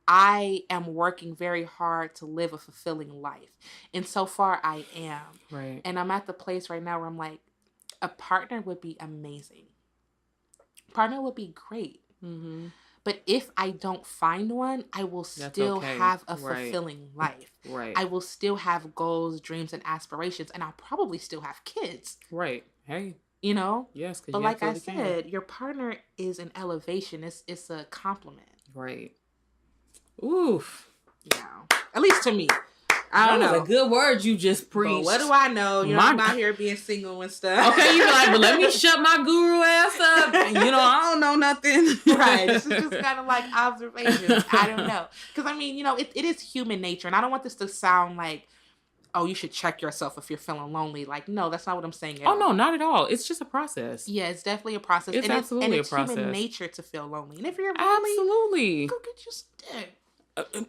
I am working very hard to live a fulfilling life. And so far I am. Right. And I'm at the place right now where I'm like, a partner would be amazing. Partner would be great. Mm-hmm. But if I don't find one, I will still have a fulfilling life. Right. I will still have goals, dreams, and aspirations. And I'll probably still have kids. Right. Hey. Yes. But like I said, your partner is an elevation. It's a compliment. Right. Oof. Yeah. At least to me. I don't know. That was a good word you just preached. But what do I know? I'm out here being single and stuff. Okay, you're like, but let me shut my guru ass up. I don't know nothing. Right. This is just kind of like observations. I don't know. Because, it is human nature. And I don't want this to sound like oh, you should check yourself if you're feeling lonely. Like, no, that's not what I'm saying at Oh, all. no, not at all. It's just a process. Yeah, it's definitely a process. It's absolutely it's a process. human nature to feel lonely. And if you're lonely, absolutely, go get you some dick.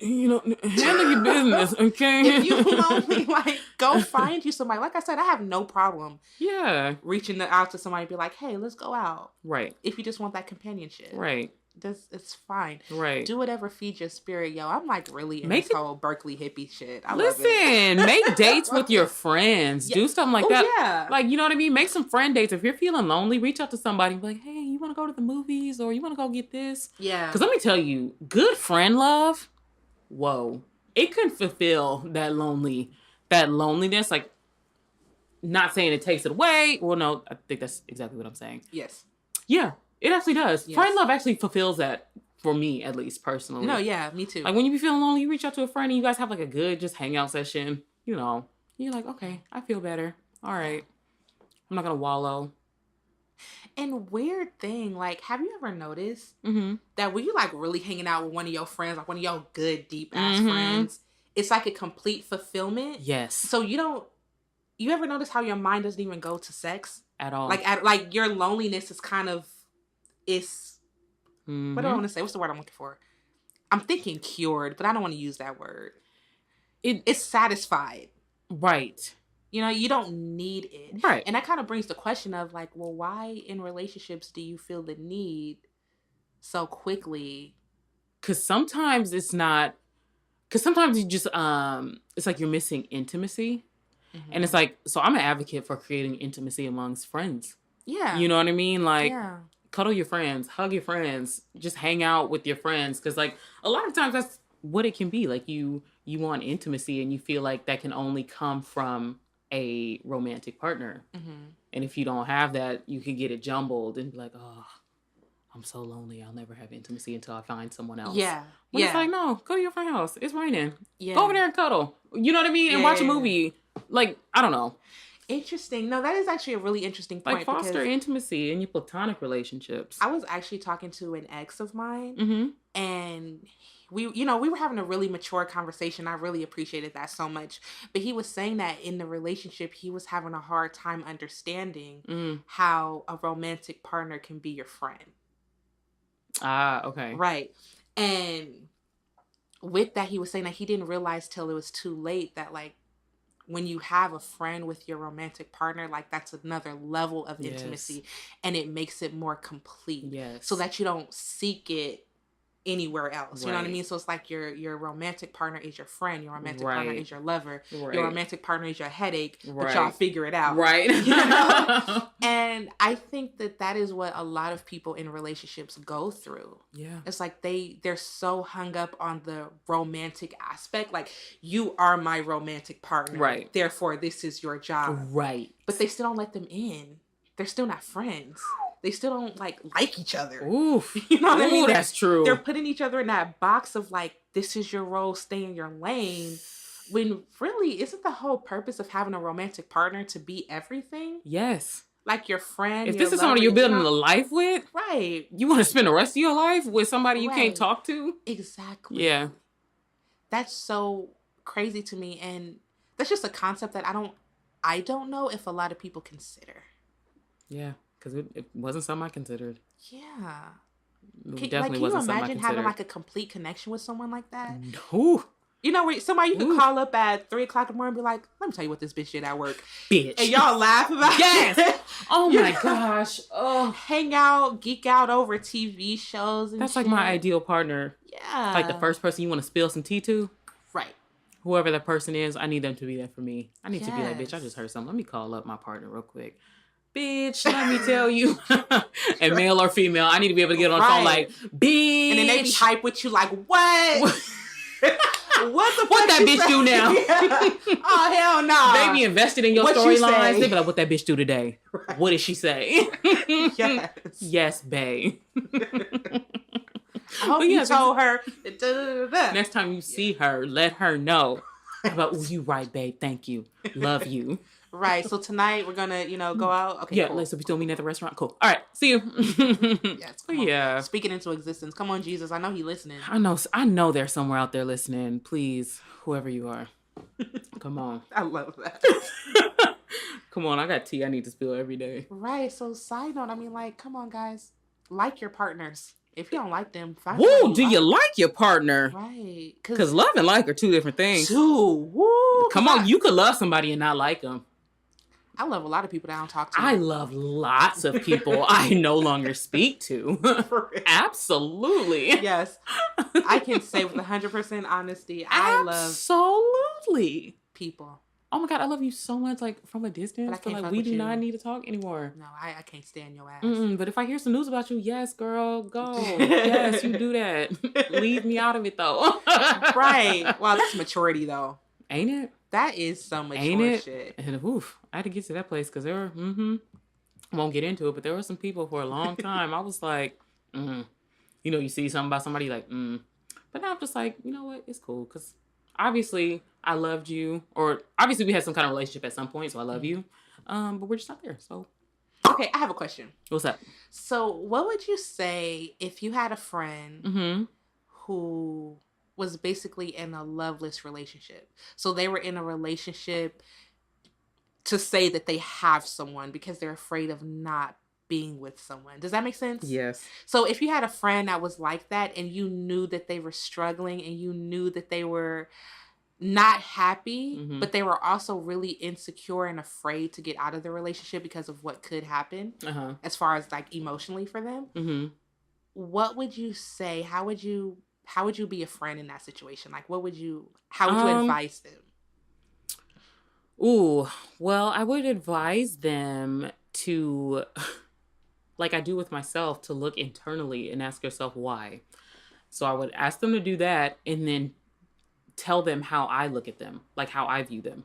Handle your business, okay? If you lonely, like, go find you somebody. Like I said, I have no problem reaching out to somebody and be like, hey, let's go out. Right. If you just want that companionship. Right. It's fine. Right. Do whatever feeds your spirit. Yo, I'm like really in this whole Berkeley hippie shit. Listen, make dates with your friends. Do something like that. Yeah. Like, you know what I mean? Make some friend dates. If you're feeling lonely, reach out to somebody and be like, hey, you want to go to the movies or you want to go get this? Yeah. Because let me tell you, good friend love, whoa, it can fulfill that loneliness. Like, not saying it takes it away. Well, no, I think that's exactly what I'm saying. Yes. Yeah. It actually does. Yes. Friend love actually fulfills that for me, at least personally. No, yeah, me too. Like when you be feeling lonely, you reach out to a friend and you guys have like a good just hangout session. You know, you're like, okay, I feel better. All right, I'm not gonna wallow. And weird thing, like, have you ever noticed that when you like really hanging out with one of your friends, like one of your good deep ass friends, it's like a complete fulfillment. Yes. So you ever notice how your mind doesn't even go to sex at all? Like your loneliness is kind of. What do I want to say? What's the word I'm looking for? I'm thinking cured, but I don't want to use that word. It's satisfied. Right. You know, you don't need it. Right. And that kind of brings the question of like, well, why in relationships do you feel the need so quickly? Because sometimes it's not, because sometimes you just, it's like you're missing intimacy. And it's like, so I'm an advocate for creating intimacy amongst friends. Yeah. You know what I mean? Like, cuddle your friends, hug your friends, just hang out with your friends. Because, like, a lot of times that's what it can be. Like, you want intimacy and you feel like that can only come from a romantic partner. And if you don't have that, you can get it jumbled and be like, oh, I'm so lonely. I'll never have intimacy until I find someone else. Yeah. But it's like, no, go to your friend's house. It's raining. Yeah. Go over there and cuddle. You know what I mean? And watch a movie. Like, I don't know. Interesting. No, that is actually a really interesting point. Like, foster intimacy in your platonic relationships. I was actually talking to an ex of mine, and we were having a really mature conversation. I really appreciated that so much. But he was saying that in the relationship, he was having a hard time understanding how a romantic partner can be your friend. Ah, okay. Right. And with that, he was saying that he didn't realize till it was too late that, like, when you have a friend with your romantic partner, like that's another level of intimacy and it makes it more complete. Yes. So that you don't seek it anywhere else. You know what I mean? So it's like your romantic partner is your friend, your romantic partner is your lover, your romantic partner is your headache, but y'all figure it out. Right. You know? And I think that is what a lot of people in relationships go through. Yeah. It's like they're so hung up on the romantic aspect. Like, you are my romantic partner. Right. Therefore, this is your job. Right. But they still don't let them in. They're still not friends. They still don't like each other. Oof. You know what I mean? That's true. They're putting each other in that box of like, this is your role, stay in your lane. When really, isn't the whole purpose of having a romantic partner to be everything? Yes. Like your friend. If this is somebody you're building a life with, right? You want to spend the rest of your life with somebody you can't talk to? Exactly. Yeah. That's so crazy to me, and that's just a concept that I don't know if a lot of people consider. Yeah. Because it wasn't something I considered. Yeah. Can you imagine having like a complete connection with someone like that? No. You know, where somebody you could call up at 3 o'clock in the morning and be like, let me tell you what this bitch did at work. Bitch. And y'all laugh about it. Oh my gosh. Oh. Hang out, geek out over TV shows and That's shit. Like my ideal partner. Yeah. Like the first person you want to spill some tea to. Right. Whoever that person is, I need them to be there for me. I need to be like, bitch, I just heard something. Let me call up my partner real quick. Bitch, let me tell you. And male or female, I need to be able to get on the phone like, bitch. And then they be hype with you like, what? What that bitch do now? Yeah. Oh, hell no. Nah. They be invested in your storylines. They be like, what that bitch do today? Right. What did she say? Yes. Yes, babe. I hope you told her. Next time you see her, let her know. About, oh, you right, babe. Thank you. Love you. Right. So tonight we're gonna, go out. Okay. Yeah. Cool. So we still meet at the restaurant. Cool. All right. See you. Yes. Yeah. Speaking into existence. Come on, Jesus. I know he's listening. I know there's somewhere out there listening. Please, whoever you are. Come on. I love that. Come on, I got tea I need to spill every day. Right. So, side note, I mean, like, come on, guys. Like your partners. If you don't like them, find Woo, somebody do you like. like your partner? Right. Because love and like are two different things. Woo. Come on, you could love somebody and not like them. I love a lot of people that I don't talk to. I love lots of people I no longer speak to. Absolutely. Yes. I can say with 100% honesty, I love absolutely people. Oh my God, I love you so much, like from a distance. But I can't like fuck we with do you. not need to talk anymore. No, I can't stand your ass. But if I hear some news about you, yes, girl, go. Yes, you do that. Leave me out of it though. Right. Wow, that's maturity though. Ain't it? That is some mature shit. And oof, I had to get to that place because there were, I won't get into it, but there were some people for a long time. I was like, you know, you see something about somebody like, But now I'm just like, you know what? It's cool because obviously I loved you, or obviously we had some kind of relationship at some point, so I love you. But we're just not there. So, okay, I have a question. What's up? So, what would you say if you had a friend who was basically in a loveless relationship? So they were in a relationship to say that they have someone because they're afraid of not being with someone. Does that make sense? Yes. So if you had a friend that was like that and you knew that they were struggling and you knew that they were not happy, but they were also really insecure and afraid to get out of the relationship because of what could happen as far as like emotionally for them, what would you say? How would you be a friend in that situation? Like, how would you advise them? Ooh, well, I would advise them to, like I do with myself, to look internally and ask yourself why. So I would ask them to do that and then tell them how I look at them, like how I view them.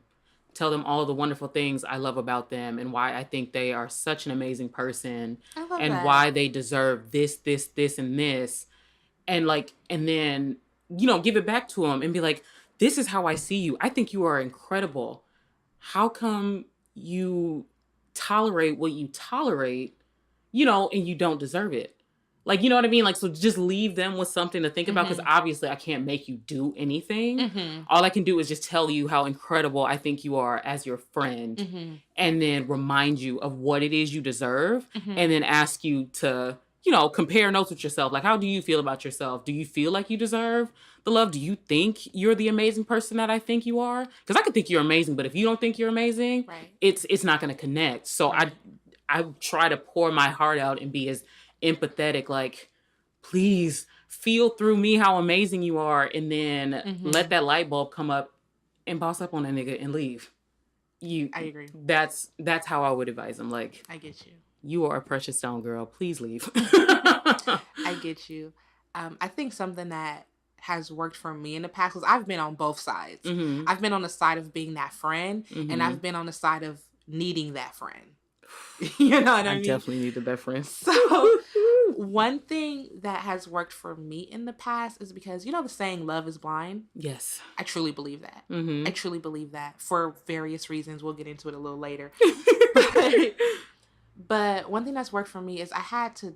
Tell them all the wonderful things I love about them and why I think they are such an amazing person and that. why they deserve this, this, this, and this. And then, you know, give it back to them and be like, this is how I see you. I think you are incredible. How come you tolerate what you tolerate, you know, and you don't deserve it? Like, you know what I mean? Like, so just leave them with something to think about, because obviously I can't make you do anything. All I can do is just tell you how incredible I think you are as your friend, and then remind you of what it is you deserve, and then ask you to, you know, compare notes with yourself. Like, how do you feel about yourself? Do you feel like you deserve the love? Do you think you're the amazing person that I think you are? Because I could think you're amazing, but if you don't think you're amazing, it's not going to connect. So I try to pour my heart out and be as empathetic, like, please feel through me how amazing you are, and then let that light bulb come up and boss up on a nigga and leave. I agree. That's how I would advise them. Like, I get you. You are a precious stone, girl. Please leave. I get you. I think something that has worked for me in the past, because I've been on both sides. I've been on the side of being that friend, and I've been on the side of needing that friend. You know what I mean? I definitely needed that friend. So one thing that has worked for me in the past is because, you know, the saying love is blind. Yes. I truly believe that. I truly believe that for various reasons. We'll get into it a little later. But one thing that's worked for me is I had to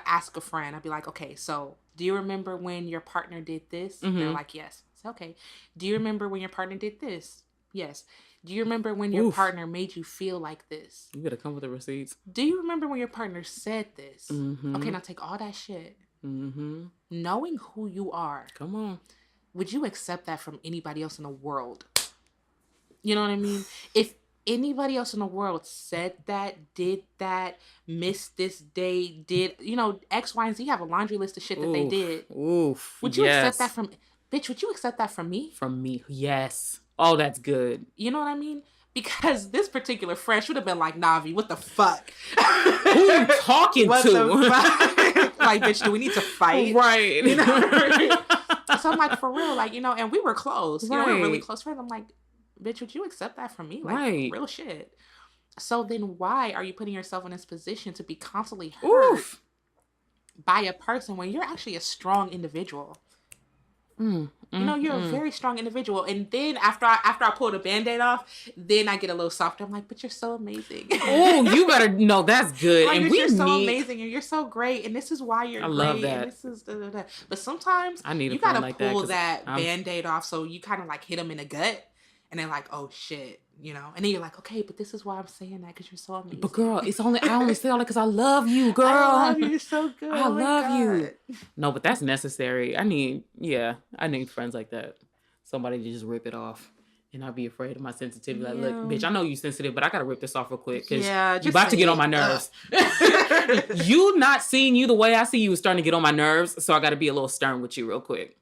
ask a friend. I'd be like, okay, so do you remember when your partner did this? They're like, yes. It's okay. Do you remember when your partner did this? Yes. Do you remember when your partner made you feel like this? You gotta come with the receipts. Do you remember when your partner said this? Okay, now take all that shit. Knowing who you are. Come on. Would you accept that from anybody else in the world? You know what I mean? If anybody else in the world said that, did that, missed this day, did, you know, X, Y, and Z, have a laundry list of shit that they did. Would you accept that from, bitch, would you accept that from me? From me, yes. Oh, that's good. You know what I mean? Because this particular friend should have been like, Navi, what the fuck? Who you talking what to? The fuck? Like, bitch, do we need to fight? Right. You know? So I'm like, for real, like, you know, and we were close. You know, we were really close friends. I'm like, bitch, would you accept that from me? Like, real shit. So then why are you putting yourself in this position to be constantly hurt by a person when you're actually a strong individual? You know, you're a very strong individual. And then after I pull the Band-Aid off, then I get a little softer. I'm like, but you're so amazing. Oh, you better know that's good. Like, and you're so amazing and you're so great. And this is why you're great. Love that. And this is da. But sometimes you gotta pull that Band-Aid off. So you kind of like hit them in the gut. And they're like, oh shit, you know? And then you're like, okay, but this is why I'm saying that, because you're so amazing. But girl, I only say all that because I love you, girl. I love you. You're so good. I love you. No, but that's necessary. I need friends like that. Somebody to just rip it off. And not be afraid of my sensitivity. Like, look, bitch, I know you sensitive, but I gotta rip this off real quick. Because you about to get on my nerves. You not seeing you the way I see you is starting to get on my nerves. So I gotta be a little stern with you real quick.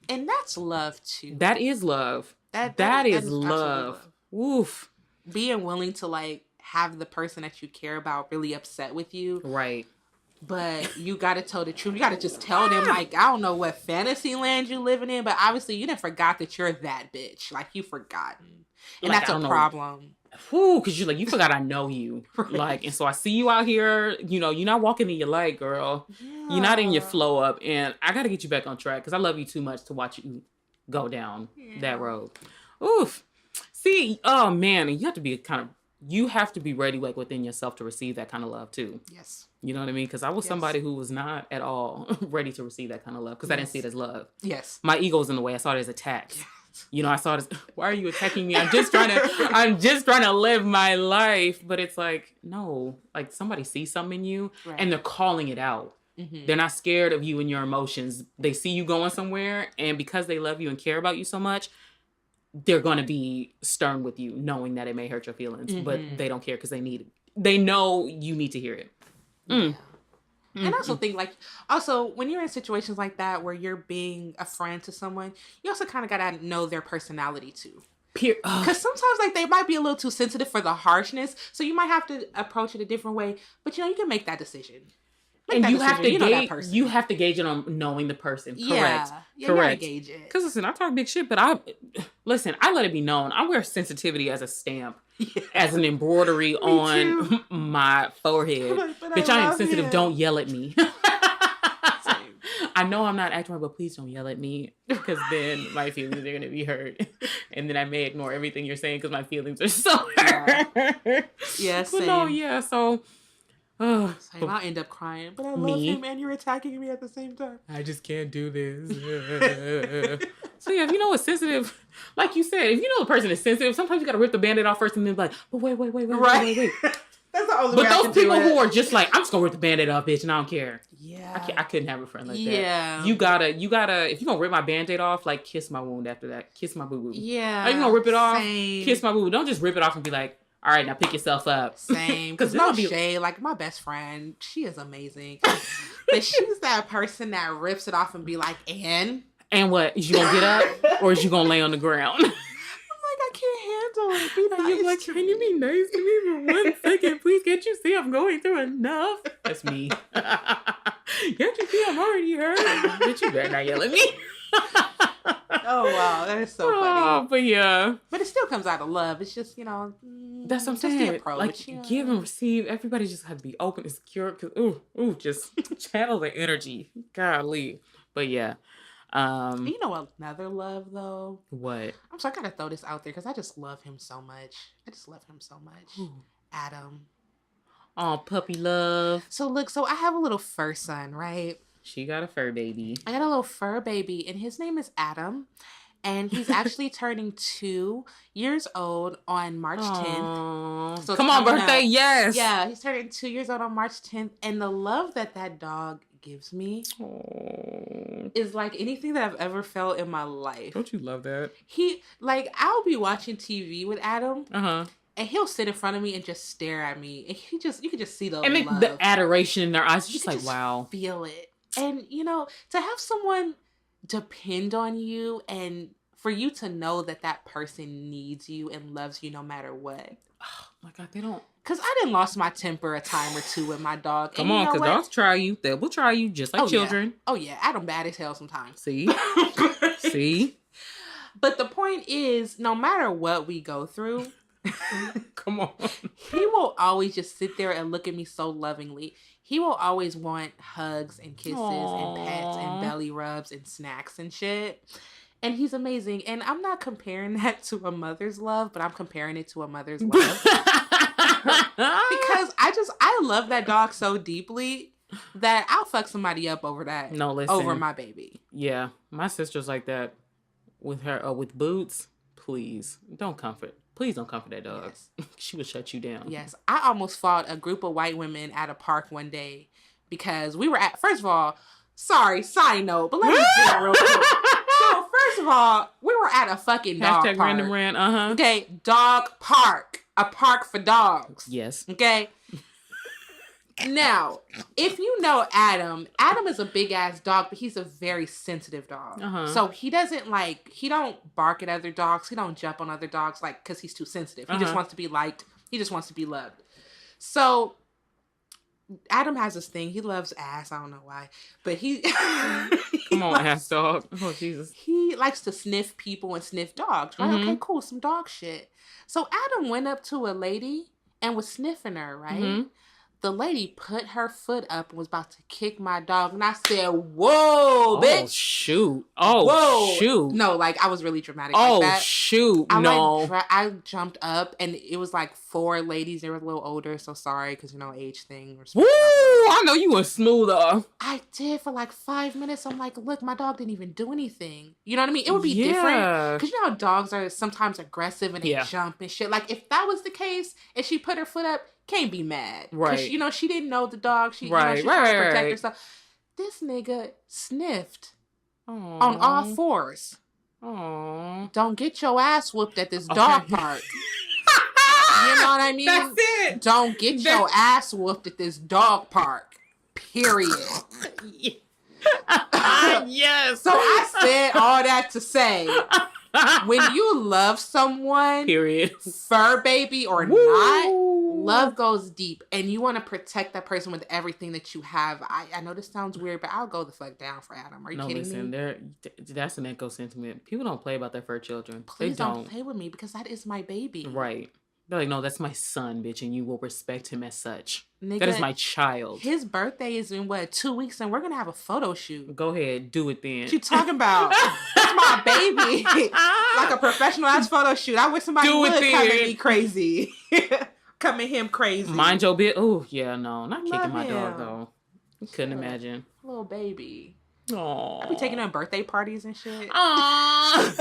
And that's love, too. That is love. That is love. Oof. Being willing to, like, have the person that you care about really upset with you. Right. But you gotta tell the truth. You gotta just tell them, like, I don't know what fantasy land you living in, but obviously you didn't forgot that you're that bitch. Like, you forgotten. And like, that's a problem. Whew, because you forgot I know you. Right. Like, and so I see you out here, you know, you're not walking in your light, girl. Yeah. You're not in your flow up. And I gotta get you back on track because I love you too much to watch you go down that road. Oof. See, oh man, and you have to be ready, like, within yourself to receive that kind of love too. Yes. You know what I mean? Because I was somebody who was not at all ready to receive that kind of love because I didn't see it as love. Yes. My ego was in the way. I saw it as attack. Yes. You know, I saw it as, why are you attacking me? I'm just trying to live my life. But it's like, no, like somebody sees something in you and they're calling it out. Mm-hmm. They're not scared of you and your emotions. They see you going somewhere, and because they love you and care about you so much, they're going to be stern with you, knowing that it may hurt your feelings, but they don't care because they know you need to hear it. Mm. Yeah. And I also think, like, when you're in situations like that where you're being a friend to someone, you also kind of got to know their personality too. Because sometimes, like, they might be a little too sensitive for the harshness, so you might have to approach it a different way. But you know, you can make that decition. And you have to gauge it on knowing the person. Correct. Yeah, correct. Gauge it. Because listen, I talk big shit, but I let it be known. I wear sensitivity as a stamp, as an embroidery on my forehead. Bitch, I am sensitive. Him. Don't yell at me. I know I'm not acting right, but please don't yell at me because then my feelings are going to be hurt. And then I may ignore everything you're saying because my feelings are so hurt. Yes. But no, yeah. So. I'll end up crying, but I love him and you're attacking me at the same time. I just can't do this. So yeah, if you know what's sensitive, like you said, if you know the person is sensitive, sometimes you gotta rip the Band-Aid off first and then be like, but wait. That's the only way. But those people who are just like, I'm just gonna rip the Band-Aid off, bitch, and I don't care. Yeah. I couldn't have a friend like that. Yeah. You gotta, if you're gonna rip my Band-Aid off, like, kiss my wound after that. Kiss my boo-boo. Yeah. Are you gonna rip it off? Kiss my boo-boo. Don't just rip it off and be like, all right, now pick yourself up. Same. Because no shade. Like, my best friend, she is amazing. But she's that person that rips it off and be like, and what? Is you going to get up? Or is you going to lay on the ground? I'm like, I can't handle it. Be nice. You're like, can you be nice to me for 1 second? Please, can't you see I'm going through enough? That's me. Can't you see I'm already hurt? Bitch, you better not yell at me. Oh wow, that is so funny. Oh, but yeah, but it still comes out of love. It's just, you know, that's what I'm saying. The approach, like, give and receive. Everybody just has to be open and secure. Cause just channel the energy. Golly, but yeah. You know another love though. What? I'm sorry, I gotta throw this out there because I just love him so much. Ooh. Adam. Oh, puppy love. So look, I have a little fur son, right? She got a fur baby. I got a little fur baby, and his name is Adam. And he's actually turning 2 years old on March 10th. So come on, birthday, yes. Yeah, he's turning 2 years old on March 10th. And the love that dog gives me is like anything that I've ever felt in my life. Don't you love that? I'll be watching TV with Adam. Uh-huh. And he'll sit in front of me and just stare at me. And you can just see the love. And the adoration in their eyes. Just like, wow. Feel it. And, you know, to have someone depend on you and for you to know that person needs you and loves you no matter what. Oh, my God, they don't. Because I done lost my temper a time or two with my dog. Come on, because dogs try you. They will try you just like children. Yeah. Oh, yeah. Adam bad as hell sometimes. See? See? But the point is, no matter what we go through, come on, he will always just sit there and look at me so lovingly. He will always want hugs and kisses and pets and belly rubs and snacks and shit. And he's amazing. And I'm not comparing that to a mother's love, but I'm comparing it to a mother's love. Because I love that dog so deeply that I'll fuck somebody up over that. No, listen. Over my baby. Yeah. My sister's like that with her, with Boots. Please don't comfort. Please don't comfort that dog. Yes. She would shut you down. Yes. I almost fought a group of white women at a park one day because we were at, first of all, sorry, side note, but let me get it real quick. So, first of all, we were at a fucking dog Hashtag park. random rant, Okay, dog park. A park for dogs. Yes. Okay? Now, if you know Adam is a big ass dog, but he's a very sensitive dog. So he doesn't he don't bark at other dogs. He don't jump on other dogs because he's too sensitive. He just wants to be liked. He just wants to be loved. So Adam has this thing. He loves ass. I don't know why, but he come on, ass dog. Oh Jesus. He likes to sniff people and sniff dogs. Right? Okay, cool. Some dog shit. So Adam went up to a lady and was sniffing her. Right. The lady put her foot up and was about to kick my dog. And I said, whoa, bitch. Oh, shoot. Oh, whoa. Shoot. No, I was really dramatic like that. Oh, shoot. No. I jumped up and it was 4 ladies. They were a little older. So sorry, because, age thing. Woo! I know you were smoother. I did for 5 minutes. I'm like, look, my dog didn't even do anything. You know what I mean? It would be different. Because you know how dogs are sometimes aggressive and they jump and shit. If that was the case and she put her foot up, can't be mad. Right. She didn't know the dog. She trying to protect herself. This nigga sniffed on all fours. Aww. Don't get your ass whooped at this dog park. You know what I mean? That's it. Don't get your ass whooped at this dog park. Period. Yes. So I said all that to say, when you love someone, period, fur baby or not, love goes deep, and you want to protect that person with everything that you have. I know this sounds weird, but I'll go the fuck down for Adam. Are you kidding me? That's an echo sentiment. People don't play about their fur children. Please don't play with me because that is my baby. Right. They're like, no, that's my son, bitch, and you will respect him as such. Nigga, that is my child. His birthday is in 2 weeks, and we're gonna have a photo shoot. Go ahead, do it then. What you talking about? That's my baby. Like a professional ass photo shoot. I wish somebody would come at me crazy. Come at him crazy. Mind your bit. Oh yeah, no, not kicking my dog though. I couldn't imagine. Little baby. Aww. I be taking them birthday parties and shit. Aww.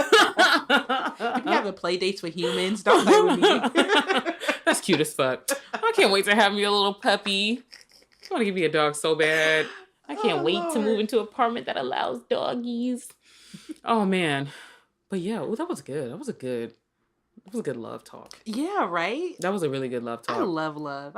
If you having play dates with humans, don't play with me. That's cute as fuck. I can't wait to have me a little puppy. I want to give me a dog so bad. I can't wait to move into an apartment that allows doggies. Oh man. But yeah, that was good. That was a good love talk. Yeah, right? That was a really good love talk. I love love.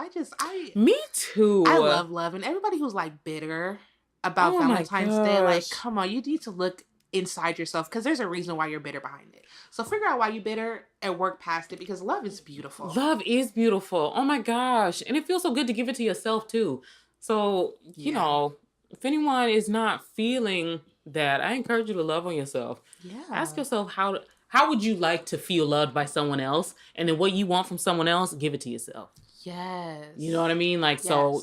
Me too. I love love. And everybody who's bitter about Valentine's Day, come on, you need to look inside yourself because there's a reason why you're bitter behind it. So figure out why you're bitter and work past it because love is beautiful. Love is beautiful. Oh my gosh. And it feels so good to give it to yourself too. So, you know, if anyone is not feeling that, I encourage you to love on yourself. Yeah. Ask yourself how would you like to feel loved by someone else? And then what you want from someone else, give it to yourself. Yes. You know what I mean? So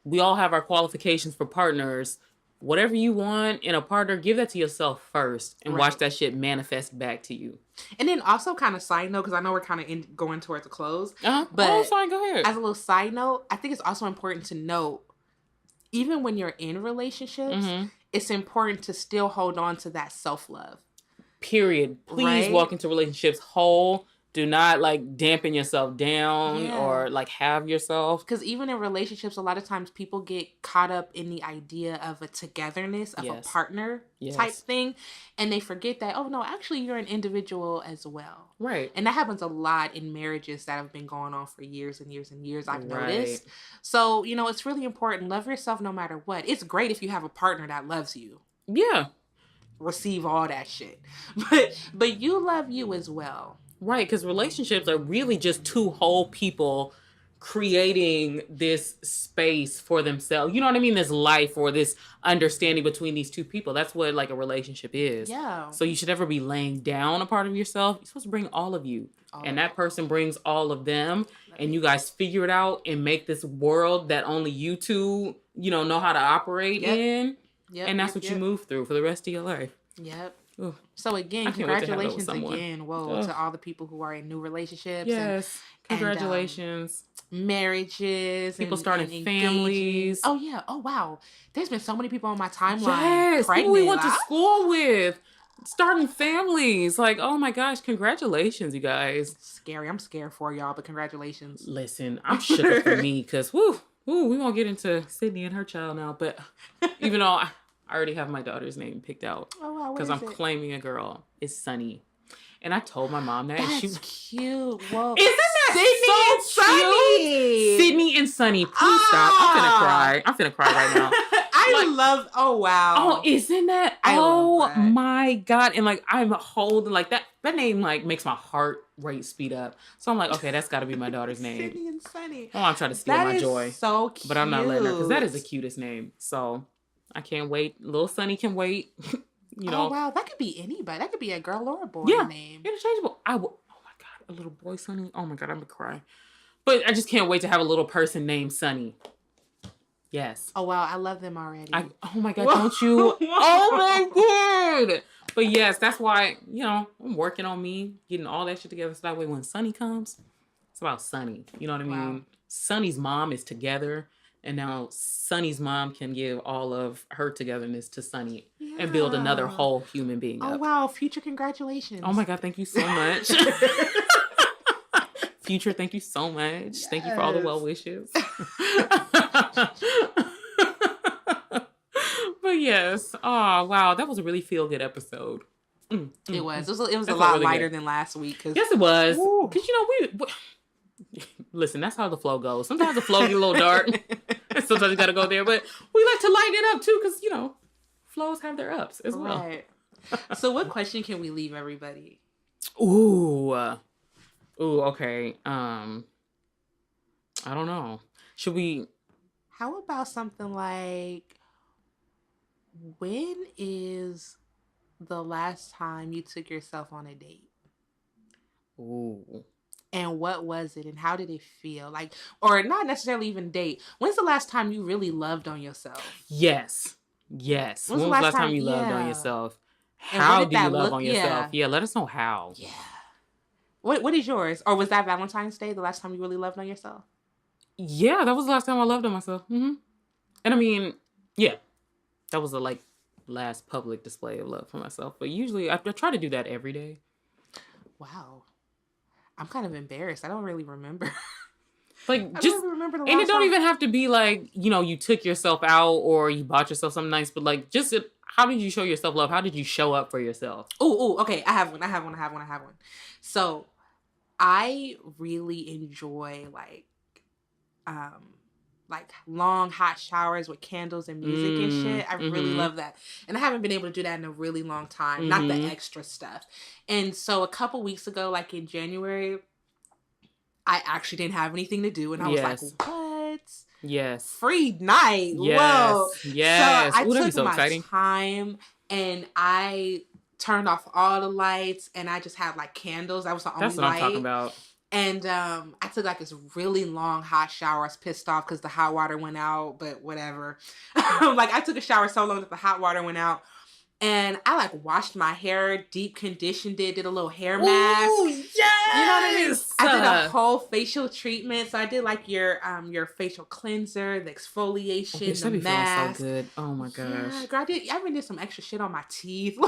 we all have our qualifications for partners. Whatever you want in a partner, give that to yourself first and watch that shit manifest back to you. And then also kind of side note, because I know we're kind of going towards the close. But fine, go ahead. As a little side note, I think it's also important to note, even when you're in relationships, it's important to still hold on to that self-love. Period. Please walk into relationships whole. Do not dampen yourself down or have yourself. Because even in relationships, a lot of times people get caught up in the idea of a togetherness, of a partner type thing. And they forget that, oh no, actually you're an individual as well. Right. And that happens a lot in marriages that have been going on for years and years and years, I've noticed. So, it's really important. Love yourself no matter what. It's great if you have a partner that loves you. Yeah. Receive all that shit. But you love you as well. Right, because relationships are really just two whole people creating this space for themselves. You know what I mean? This life or this understanding between these two people. That's what a relationship is. Yeah. So you should never be laying down a part of yourself. You're supposed to bring all of you. And that person brings all of them. And you guys figure it out and make this world that only you two, know how to operate in. Yep, and that's what you move through for the rest of your life. Yep. Ooh. So again, congratulations again. Whoa, to all the people who are in new relationships. Yes. Congratulations. Marriages. People starting families. Oh yeah. Oh wow. There's been so many people on my timeline. Yes. People we went to school with. starting families. Like, oh my gosh, congratulations, you guys. Scary. I'm scared for y'all, but congratulations. Listen, I'm shook up for me because, whoo, we won't get into Sydney and her child now. But even though I already have my daughter's name picked out because I'm claiming a girl, it's Sunny. And I told my mom that. That's and she cute. Whoa. Isn't that so cute? Sydney and Sunny. Please stop. I'm finna cry right now. Oh, wow. Oh, isn't that? My God. And like, I'm holding, like, that name, like, makes my heart rate speed up. So I'm like, okay, that's got to be my daughter's name. Sydney and Sunny. Oh, I'm trying to steal my joy. So cute. But I'm not letting her, because that is the cutest name. So I can't wait. Little Sunny can wait. You know. Oh, wow. That could be anybody. That could be a girl or a boy name. Interchangeable. Oh my God. A little boy, Sunny. Oh my God, I'm going to cry. But I just can't wait to have a little person named Sunny. Yes. Oh, wow. I love them already. Oh my God, don't you? Oh my God. But yes, that's why, you know, I'm working on me, getting all that shit together. So that way when Sunny comes, it's about Sunny. You know what I mean? Wow. Sunny's mom is together. And now Sunny's mom can give all of her togetherness to Sunny and build another whole human being up. Oh, wow. Future congratulations. Oh, my God. Thank you so much. Future, thank you so much. Yes. Thank you for all the well wishes. But yes. Oh, wow. That was a really feel-good episode. It was. It was a lot really lighter than last week. Yes, it was. Because, you know, we listen, that's how the flow goes. Sometimes the flow get a little dark. Sometimes you got to go there. But we like to lighten it up, too, because, you know, flows have their ups as well. Right. So what question can we leave everybody? Ooh, okay. I don't know. Should we... How about something like, when is the last time you took yourself on a date? Ooh. And what was it? And how did it feel? Like, or not necessarily even date. When's the last time you really loved on yourself? Yes. When was the last time you loved on yourself? How do you love on yourself? Yeah, let us know how. Yeah. What is yours? Or was that Valentine's Day, the last time you really loved on yourself? Yeah, that was the last time I loved on myself. Mm-hmm. And I mean, yeah, that was the last public display of love for myself. But usually I try to do that every day. Wow. I'm kind of embarrassed. I don't really remember. Like, I just really remember the last and it don't even have to be like, you know, you took yourself out or you bought yourself something nice, but like, just how did you show yourself love? How did you show up for yourself? Oh, okay. I have one. So I really enjoy like long hot showers with candles and music and shit. I really love that. And I haven't been able to do that in a really long time. Not the extra stuff. And so a couple weeks ago, like in January, I actually didn't have anything to do. And I was like, what? Yes. Free night. Yes. Whoa. Yes. So I took my time and I turned off all the lights and I just had like candles. That was the only light. That's what I'm talking about. And I took like this really long hot shower. I was pissed off because the hot water went out, but whatever. Like I took a shower so long that the hot water went out. And I like washed my hair, deep conditioned it, did a little hair mask. Ooh, yes! You know what I mean? I did a whole facial treatment. So I did like your facial cleanser, the exfoliation, the mask. So good. Oh my gosh. Yeah, girl, I even did some extra shit on my teeth.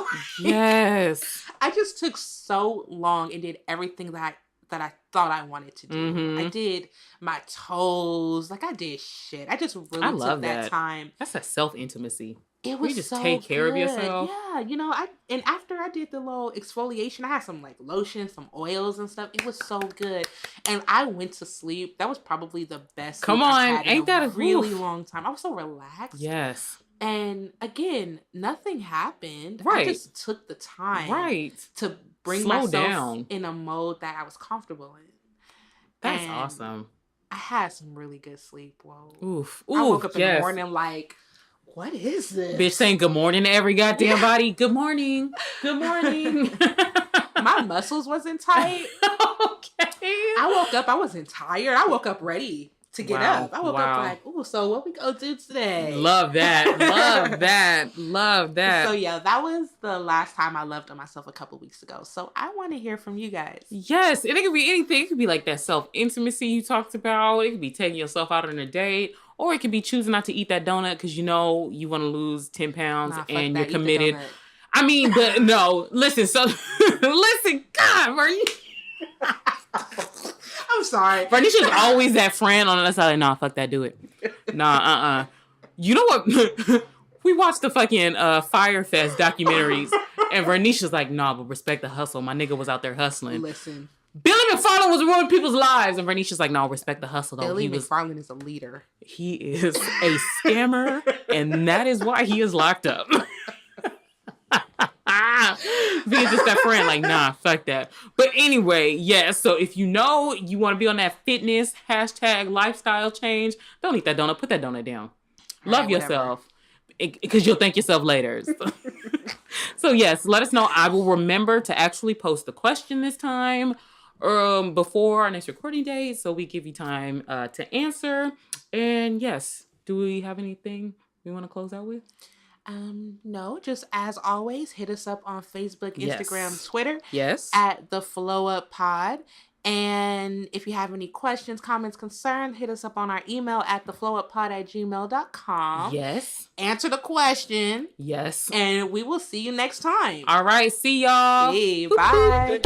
Yes. I just took so long and did everything that I thought I wanted to do. I did my toes. Like I did shit. I just really took that time. That's that self-intimacy. It was you just so take care good. of yourself. Yeah, you know, and after I did the little exfoliation, I had some like lotion, some oils and stuff. It was so good. And I went to sleep. That was probably the best sleep I've had ain't that a really long time? I was so relaxed. Yes. And again, nothing happened. Right. I just took the time to bring Slow myself down in a mode that I was comfortable in. That's awesome. I had some really good sleep. Whoa. Oof. I woke up in the morning like, what is this? Bitch saying good morning to every goddamn body. Good morning. Good morning. My muscles wasn't tight. Okay. I woke up, I wasn't tired. I woke up ready to get up. I woke up like, ooh, so what we go do today? Love that. Love that. Love that. So yeah, that was the last time I loved on myself a couple weeks ago. So I want to hear from you guys. Yes. And it could be anything. It could be like that self-intimacy you talked about. It could be taking yourself out on a date. Or it could be choosing not to eat that donut because you know you want to lose 10 pounds and you're committed. I mean, but no, listen, so, listen, God, Vernisha. I'm sorry. Vernisha's always that friend on the other side, like, nah, fuck that, do it. Nah, You know what? We watched the fucking Fyre Fest documentaries, and Vernisha's like, nah, but respect the hustle. My nigga was out there hustling. Listen. Billy McFarland was ruining people's lives, and Vernisha's like, no, respect the hustle, though. Billy McFarland is a leader. He is a scammer, and that is why he is locked up. Being just that friend, like, nah, fuck that. But anyway, yeah, so if you know you want to be on that fitness, #lifestyle change, don't eat that donut. Put that donut down. Love yourself. Because you'll thank yourself later. So yes, let us know. I will remember to actually post the question this time before our next recording date, so we give you time to answer. And yes, do we have anything we want to close out with? No, just as always, hit us up on Facebook, Instagram, Twitter. Yes. At the Flow Up Pod. And if you have any questions, comments, concerns, hit us up on our email at theflowuppod@gmail.com. Yes. Answer the question. Yes. And we will see you next time. All right. See y'all. Hey, bye.